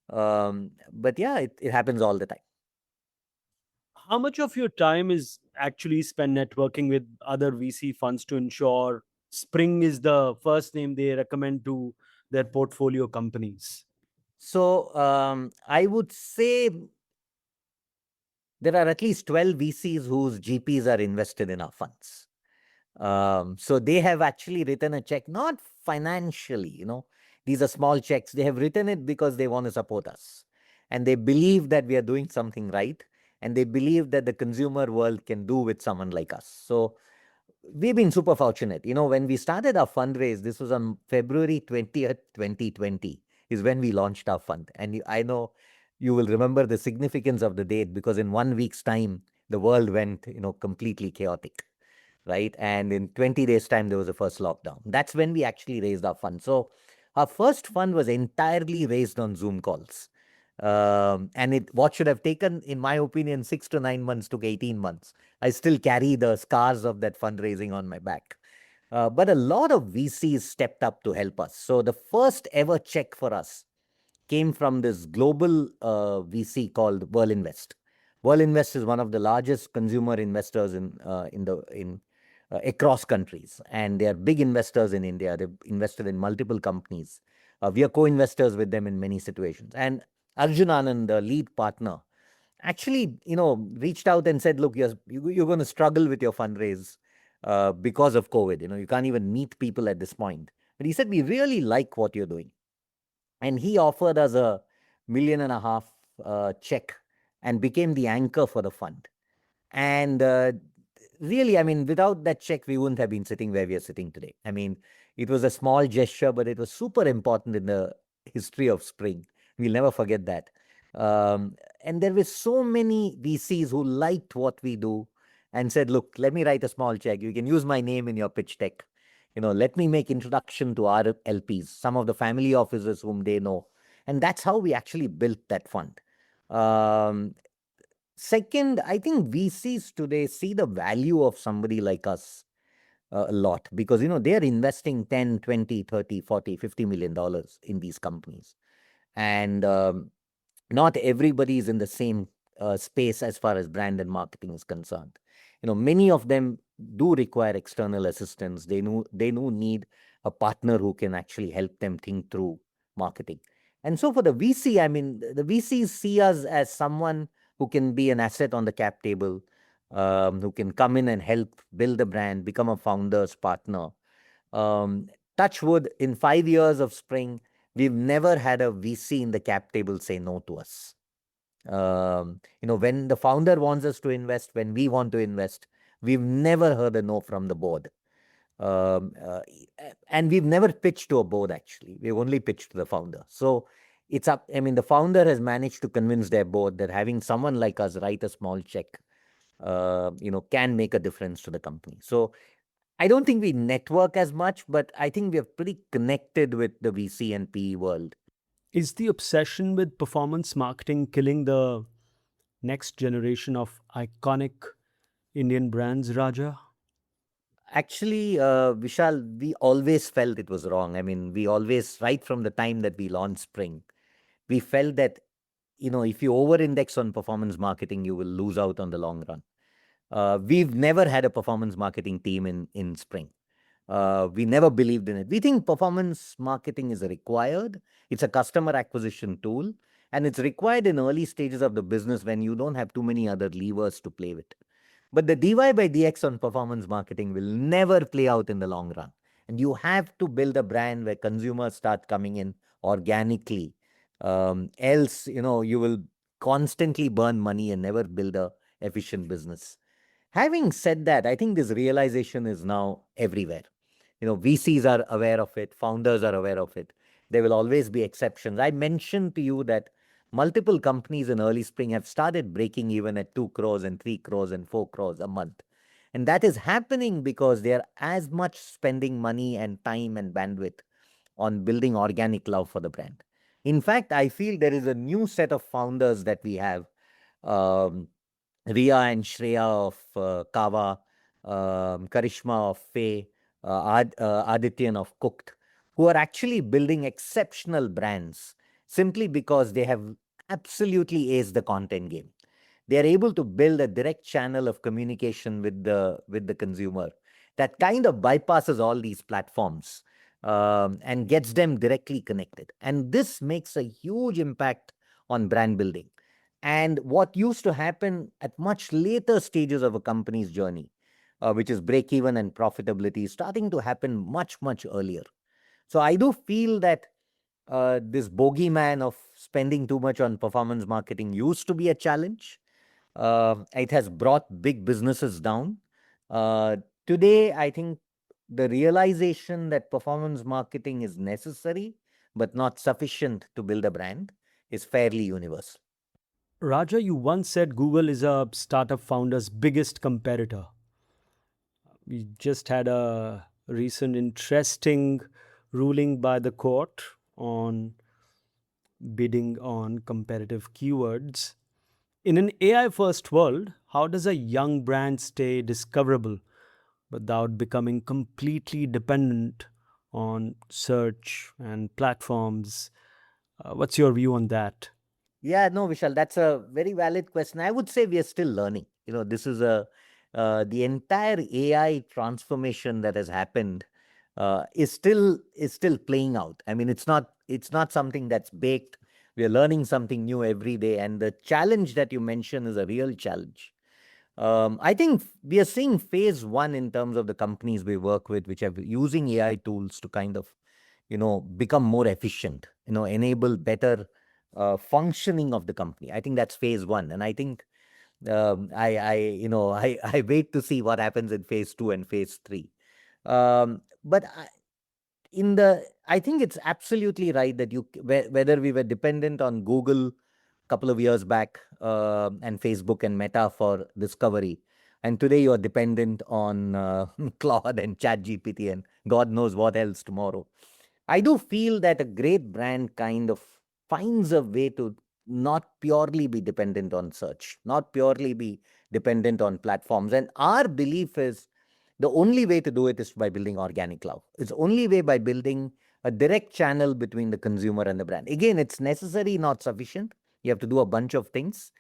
But yeah, it happens all the time. How much of your time is actually spent networking with other VC funds to ensure Spring is the first name they recommend to their portfolio companies? So I would say there are at least 12 VCs whose GPs are invested in our funds. So they have actually written a check, not financially, these are small checks. They have written it because they want to support us. And they believe that we are doing something right. And they believe that the consumer world can do with someone like us. So we've been super fortunate. When we started our fundraise, this was on February 20th, 2020, is when we launched our fund. And I know you will remember the significance of the date because in 1 week's time, the world went, completely chaotic, right? And in 20 days' time, there was the first lockdown. That's when we actually raised our fund. So our first fund was entirely raised on Zoom calls. And what should have taken, in my opinion, 6 to 9 months took 18 months. I still carry the scars of that fundraising on my back. But a lot of VCs stepped up to help us. So the first ever check for us came from this global VC called World Invest. World Invest is one of the largest consumer investors in across countries, and they are big investors in India. They've invested in multiple companies. We are co-investors with them in many situations. And Arjun Anand, the lead partner, actually, reached out and said, "Look, you're going to struggle with your fundraise because of COVID. You can't even meet people at this point." But he said, "We really like what you're doing," and he offered us $1.5 million check and became the anchor for the fund. And really, I mean, without that check, we wouldn't have been sitting where we are sitting today. I mean, it was a small gesture, but it was super important in the history of Spring. We'll never forget that. And there were so many VCs who liked what we do and said, "Look, let me write a small check. You can use my name in your pitch deck. Let me make introduction to our LPs, some of the family offices whom they know." And that's how we actually built that fund. Um, Second, I think VCs today see the value of somebody like us a lot, because they are investing 10, 20, 30, 40, $50 million in these companies. And not everybody is in the same space as far as brand and marketing is concerned. Many of them do require external assistance. They do need a partner who can actually help them think through marketing. And so for the VC, I mean, the VCs see us as someone who can be an asset on the cap table, who can come in and help build the brand, become a founder's partner. Um, Touch wood, in 5 years of Spring, we've never had a VC in the cap table say no to us. When the founder wants us to invest, when we want to invest, we've never heard a no from the board. Um, uh, and we've never pitched to a board, actually. We've only pitched to the founder. So it's up. I mean, the founder has managed to convince their board that having someone like us write a small check, can make a difference to the company. So I don't think we network as much, but I think we are pretty connected with the VC and PE world. Is the obsession with performance marketing killing the next generation of iconic Indian brands, Raja? Actually, Vishal, we always felt it was wrong. I mean, we always, right from the time that we launched Spring, we felt that, if you over index on performance marketing, you will lose out on the long run. We've never had a performance marketing team in Spring. We never believed in it. We think performance marketing is required. It's a customer acquisition tool, and it's required in early stages of the business when you don't have too many other levers to play with. But the DY by DX on performance marketing will never play out in the long run. And you have to build a brand where consumers start coming in organically. Else, you will constantly burn money and never build a efficient business. Having said that, I think this realization is now everywhere. VCs are aware of it, founders are aware of it. There will always be exceptions. I mentioned to you that multiple companies in early Spring have started breaking even at 2 crores and 3 crores and 4 crores a month. And that is happening because they are as much spending money and time and bandwidth on building organic love for the brand. In fact, I feel there is a new set of founders that we have. Um, Ria and Shreya of Kava, Karishma of Faye, Adityan of Cooked, who are actually building exceptional brands simply because they have absolutely aced the content game. They are able to build a direct channel of communication with the consumer that kind of bypasses all these platforms, and gets them directly connected. And this makes a huge impact on brand building. And what used to happen at much later stages of a company's journey, which is break even and profitability, is starting to happen much, much earlier. So I do feel that this bogeyman of spending too much on performance marketing used to be a challenge. It has brought big businesses down. Uh, Today, I think the realization that performance marketing is necessary but not sufficient to build a brand is fairly universal. Raja, you once said Google is a startup founder's biggest competitor. We just had a recent interesting ruling by the court on bidding on competitive keywords. In an AI first world, how does a young brand stay discoverable without becoming completely dependent on search and platforms? What's your view on that? Yeah, no, Vishal, that's a very valid question. I would say we are still learning. This is the entire AI transformation that has happened is still playing out. I mean, it's not something that's baked. We are learning something new every day, and the challenge that you mentioned is a real challenge. I think we are seeing phase one in terms of the companies we work with, which are using AI tools to kind of, become more efficient, enable better functioning of the company. I think that's phase one, and I think I wait to see what happens in phase two and phase three. But I think it's absolutely right that whether we were dependent on Google couple of years back, and Facebook and Meta for discovery. And today you're dependent on Claude and ChatGPT and God knows what else tomorrow. I do feel that a great brand kind of finds a way to not purely be dependent on search, not purely be dependent on platforms. And our belief is the only way to do it is by building organic love. It's only way by building a direct channel between the consumer and the brand. Again, it's necessary, not sufficient. You have to do a bunch of things.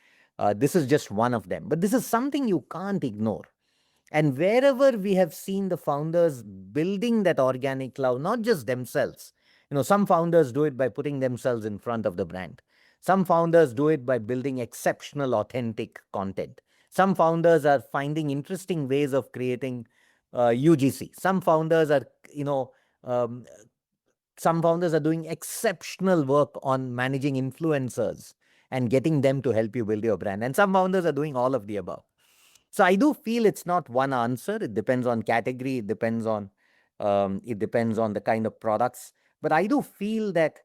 This is just one of them. But this is something you can't ignore. And wherever we have seen the founders building that organic love, not just themselves, some founders do it by putting themselves in front of the brand. Some founders do it by building exceptional, authentic content. Some founders are finding interesting ways of creating UGC. Um, some founders are doing exceptional work on managing influencers and getting them to help you build your brand. And some founders are doing all of the above. So I do feel it's not one answer. It depends on category. It depends on the kind of products. But I do feel that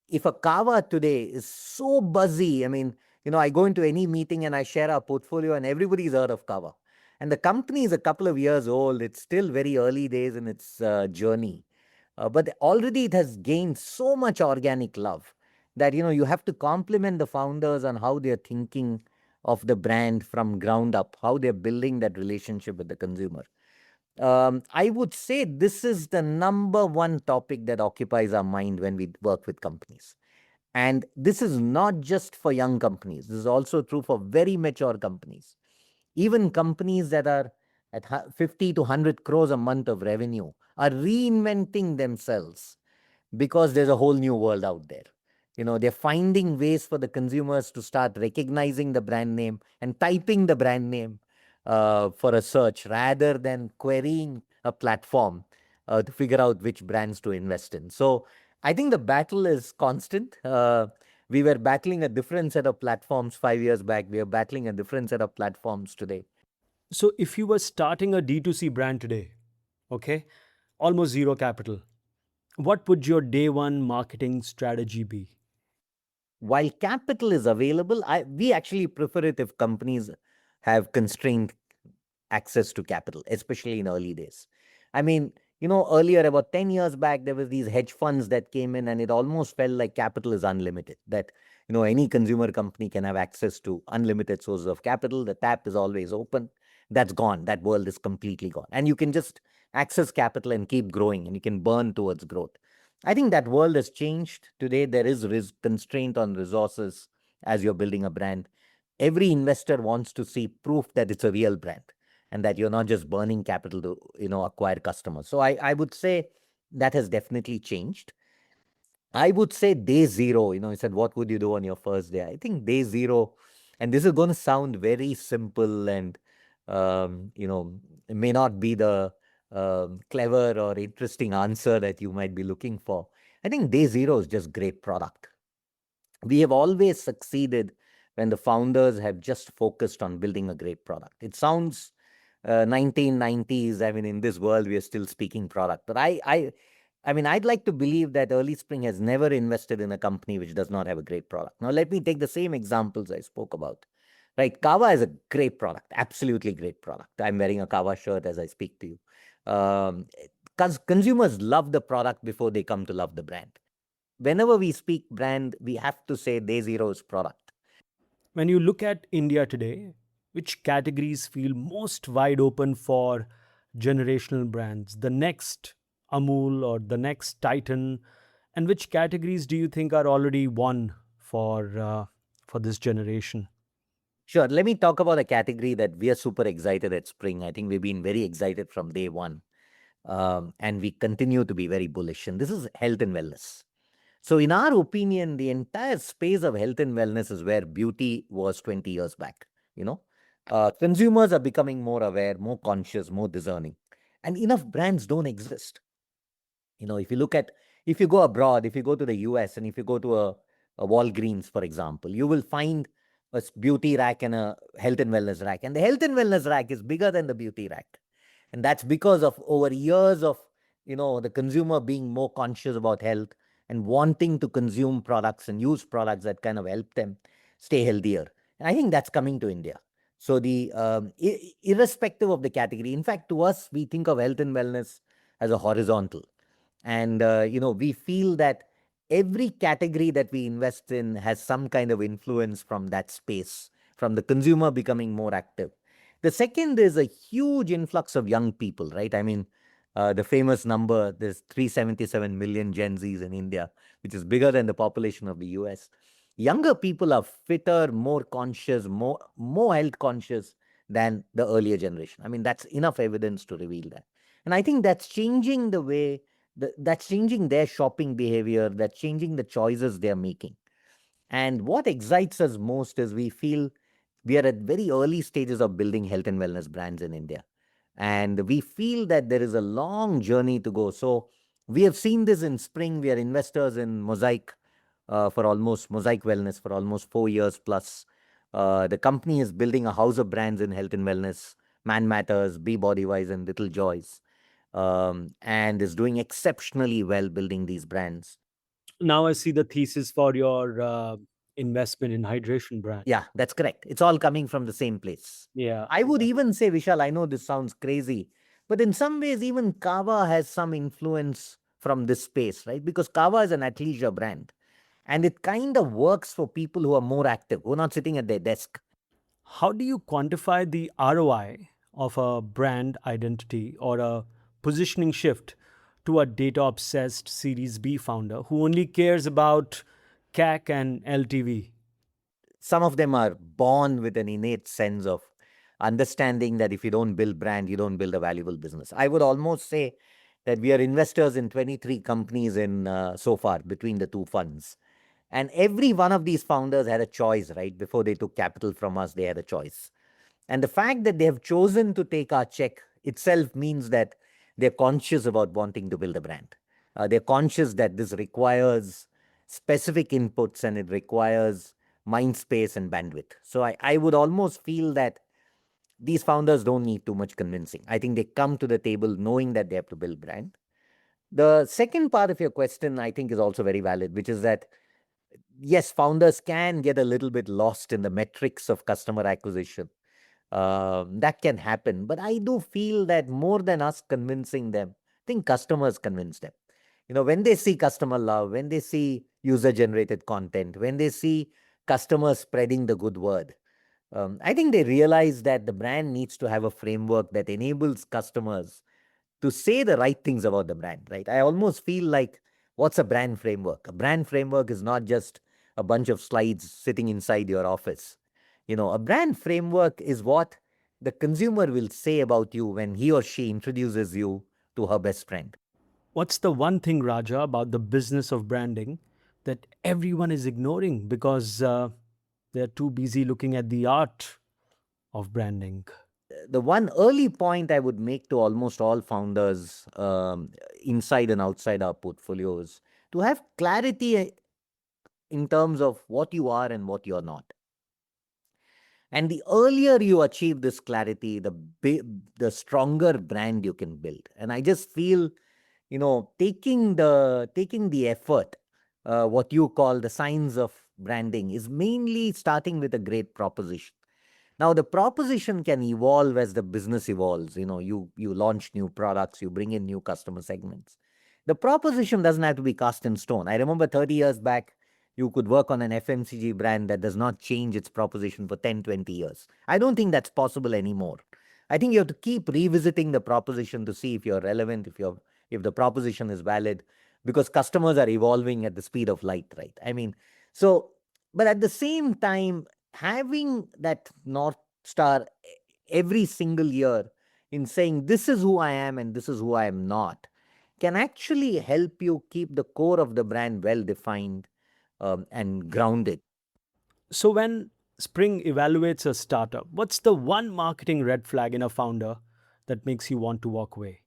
if a kava today is so buzzy, I mean, I go into any meeting and I share our portfolio and everybody's heard of kava. And the company is a couple of years old. It's still very early days in its journey. But already it has gained so much organic love that, you have to compliment the founders on how they're thinking of the brand from ground up, how they're building that relationship with the consumer. I would say this is the number one topic that occupies our mind when we work with companies. And this is not just for young companies. This is also true for very mature companies. Even companies that are at 50 to 100 crores a month of revenue are reinventing themselves because there's a whole new world out there. They're finding ways for the consumers to start recognizing the brand name and typing the brand name for a search rather than querying a platform to figure out which brands to invest in. So I think the battle is constant. We were battling a different set of platforms 5 years back. We are battling a different set of platforms today. So if you were starting a D2C brand today, okay, almost zero capital, what would your day one marketing strategy be? While capital is available, we actually prefer it if companies have constrained access to capital, especially in early days. I mean, earlier, about 10 years back, there was these hedge funds that came in and it almost felt like capital is unlimited, that, any consumer company can have access to unlimited sources of capital. The tap is always open. That's gone. That world is completely gone. And you can just access capital and keep growing and you can burn towards growth. I think that world has changed. Today, there is constraint on resources as you're building a brand. Every investor wants to see proof that it's a real brand and that you're not just burning capital to, acquire customers. So I would say that has definitely changed. I would say day zero, you said, what would you do on your first day? I think day zero, and this is going to sound very simple and, it may not be the clever or interesting answer that you might be looking for. I think day zero is just great product. We have always succeeded when the founders have just focused on building a great product. It sounds 1990s. I mean, in this world, we are still speaking product. But I mean, I'd like to believe that Early Spring has never invested in a company which does not have a great product. Now, let me take the same examples I spoke about. Right, Kava is a great product, absolutely great product. I'm wearing a Kava shirt as I speak to you. Because consumers love the product before they come to love the brand. Whenever we speak brand, we have to say day zero is product. When you look at India today, which categories feel most wide open for generational brands? The next Amul or the next Titan? And which categories do you think are already won for this generation? Sure. Let me talk about a category that we are super excited at Spring. I think we've been very excited from day one, and we continue to be very bullish. And this is health and wellness. So, in our opinion, the entire space of health and wellness is where beauty was 20 years back. You know, consumers are becoming more aware, more conscious, more discerning, and enough brands don't exist. If you look at, if you go abroad, if you go to the US and if you go to a Walgreens, for example, you will find beauty rack and a health and wellness rack. And the health and wellness rack is bigger than the beauty rack. And that's because of over years of, the consumer being more conscious about health and wanting to consume products and use products that kind of help them stay healthier. And I think that's coming to India. So the irrespective of the category, in fact, to us, we think of health and wellness as a horizontal. And, we feel that every category that we invest in has some kind of influence from that space, from the consumer becoming more active. The second is a huge influx of young people, right? I mean, the famous number, there's 377 million Gen Zs in India, which is bigger than the population of the US. Younger people are fitter, more conscious, more health conscious than the earlier generation. I mean, that's enough evidence to reveal that. And I think that's changing the way that's changing their shopping behavior, that's changing the choices they're making. And what excites us most is we feel we are at very early stages of building health and wellness brands in India. And we feel that there is a long journey to go. So we have seen this in Spring. We are investors in Mosaic Wellness for almost 4 years plus. The company is building a house of brands in health and wellness, Man Matters, Be Bodywise, and Little Joys, and is doing exceptionally well building these brands. Now I see the thesis for your investment in hydration brand. Yeah, that's correct. It's all coming from the same place. Yeah. I would even say, Vishal, I know this sounds crazy, but in some ways, even Kava has some influence from this space, right? Because Kava is an athleisure brand and it kind of works for people who are more active, who are not sitting at their desk. How do you quantify the ROI of a brand identity or a positioning shift to a data obsessed Series B founder who only cares about CAC and LTV? Some of them are born with an innate sense of understanding that if you don't build brand, you don't build a valuable business. I would almost say that we are investors in 23 companies in so far between the two funds. And every one of these founders had a choice, right? Before they took capital from us, they had a choice. And the fact that they have chosen to take our check itself means that they're conscious about wanting to build a brand. They're conscious that this requires specific inputs and it requires mind space and bandwidth. So I would almost feel that these founders don't need too much convincing. I think they come to the table knowing that they have to build brand. The second part of your question, I think, is also very valid, which is that yes, founders can get a little bit lost in the metrics of customer acquisition. That can happen. But I do feel that more than us convincing them, I think customers convince them. When they see customer love, when they see user generated content, when they see customers spreading the good word, I think they realize that the brand needs to have a framework that enables customers to say the right things about the brand, right? I almost feel like, what's a brand framework? A brand framework is not just a bunch of slides sitting inside your office. A brand framework is what the consumer will say about you when he or she introduces you to her best friend. What's the one thing, Raja, about the business of branding that everyone is ignoring because they're too busy looking at the art of branding? The one early point I would make to almost all founders inside and outside our portfolios to have clarity in terms of what you are and what you're not. And the earlier you achieve this clarity, the stronger brand you can build. And I just feel, taking the effort, what you call the science of branding, is mainly starting with a great proposition. Now, the proposition can evolve as the business evolves. You launch new products, you bring in new customer segments. The proposition doesn't have to be cast in stone. I remember 30 years back, you could work on an FMCG brand that does not change its proposition for 10, 20 years. I don't think that's possible anymore. I think you have to keep revisiting the proposition to see if you're relevant, if the proposition is valid, because customers are evolving at the speed of light, right? But at the same time, having that North Star every single year in saying, this is who I am and this is who I am not, can actually help you keep the core of the brand well defined and grounded. So, when Spring evaluates a startup, what's the one marketing red flag in a founder that makes you want to walk away,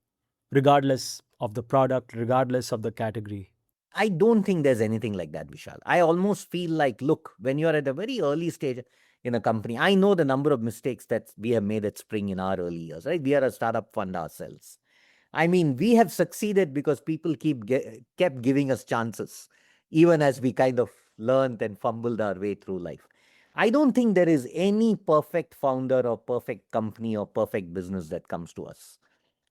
regardless of the product, regardless of the category? I don't think there's anything like that, Vishal. I almost feel like, look, when you're at a very early stage in a company, I know the number of mistakes that we have made at Spring in our early years, right? We are a startup fund ourselves. I mean, we have succeeded because people kept giving us chances, even as we kind of learned and fumbled our way through life. I don't think there is any perfect founder or perfect company or perfect business that comes to us.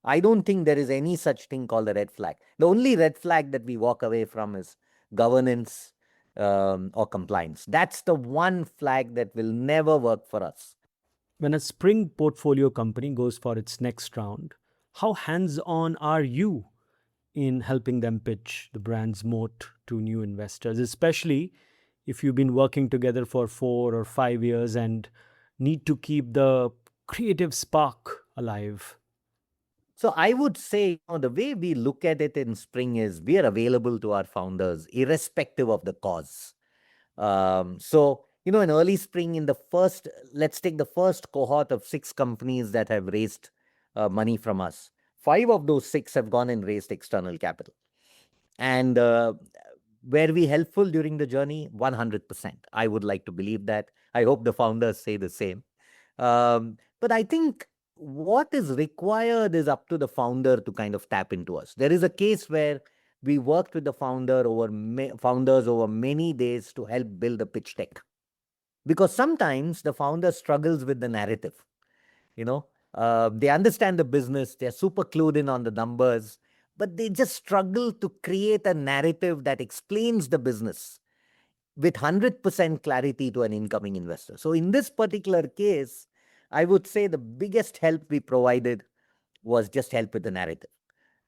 I don't think there is any such thing called a red flag. The only red flag that we walk away from is governance or compliance. That's the one flag that will never work for us. When a Spring portfolio company goes for its next round, how hands on are you in helping them pitch the brand's moat to new investors, especially if you've been working together for 4 or 5 years and need to keep the creative spark alive? So I would say, the way we look at it in Spring is we are available to our founders irrespective of the cause. In early Spring, let's take the first cohort of 6 companies that have raised money from us. 5 of those 6 have gone and raised external capital. And were we helpful during the journey? 100%. I would like to believe that. I hope the founders say the same. But I think what is required is up to the founder to kind of tap into us. There is a case where we worked with the founders over many days to help build a pitch deck, because sometimes the founder struggles with the narrative. They understand the business, they're super clued in on the numbers, but they just struggle to create a narrative that explains the business with 100% clarity to an incoming investor. So in this particular case, I would say the biggest help we provided was just help with the narrative.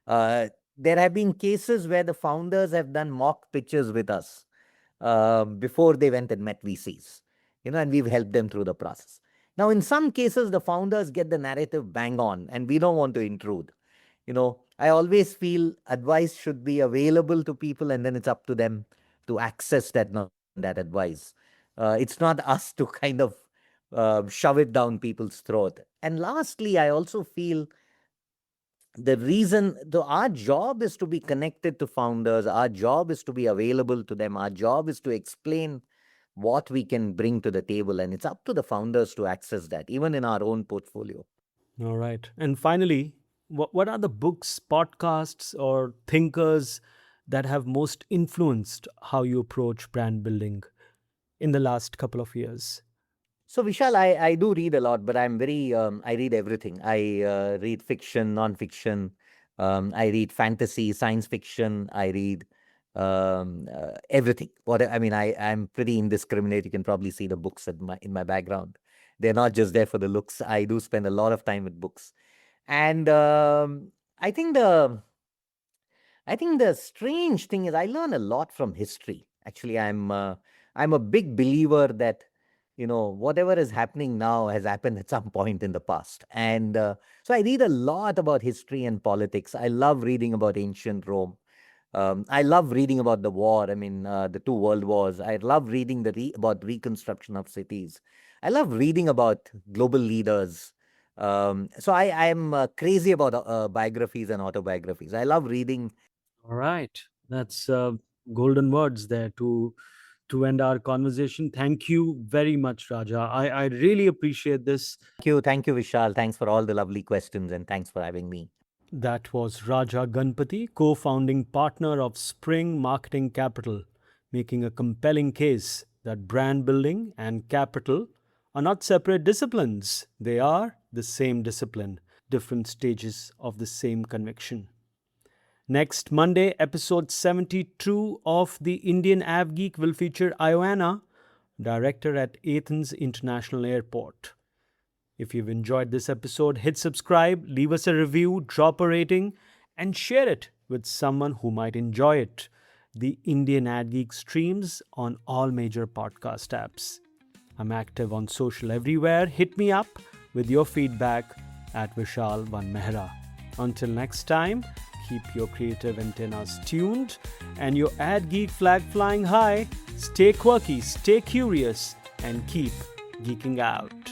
There have been cases where the founders have done mock pitches with us before they went and met VCs, and we've helped them through the process. Now, in some cases, the founders get the narrative bang on, and we don't want to intrude. I always feel advice should be available to people, and then it's up to them to access that advice. It's not us to kind of shove it down people's throat. And lastly, I also feel our job is to be connected to founders. Our job is to be available to them. Our job is to explain what we can bring to the table. And it's up to the founders to access that, even in our own portfolio. All right. And finally, what are the books, podcasts, or thinkers that have most influenced how you approach brand building in the last couple of years? So, Vishal, I do read a lot, but I read everything. I read fiction, non-fiction. I read fantasy, science fiction. I read everything. I'm pretty indiscriminate. You can probably see the books in my background. They're not just there for the looks. I do spend a lot of time with books. And I think the strange thing is I learn a lot from history. Actually, I'm a big believer that whatever is happening now has happened at some point in the past. And so I read a lot about history and politics. I love reading about ancient Rome. I love reading about the war. The 2 world wars. I love reading about reconstruction of cities. I love reading about global leaders. So I am crazy about biographies and autobiographies. I love reading. All right. That's golden words there to end our conversation. Thank you very much, Raja. I really appreciate this. Thank you, Vishal. Thanks for all the lovely questions and thanks for having me. That was Raja Ganapathy, co founding partner of Spring Marketing Capital, making a compelling case that brand building and capital are not separate disciplines. They are the same discipline, different stages of the same conviction. Next Monday, episode 72 of the Indian AdGeek will feature Ioana, director at Athens International Airport. If you've enjoyed this episode, hit subscribe, leave us a review, drop a rating, and share it with someone who might enjoy it. The Indian AdGeek streams on all major podcast apps. I'm active on social everywhere. Hit me up with your feedback at Vishal Mehra. Until next time, keep your creative antennas tuned and your ad geek flag flying high. Stay quirky, stay curious, and keep geeking out.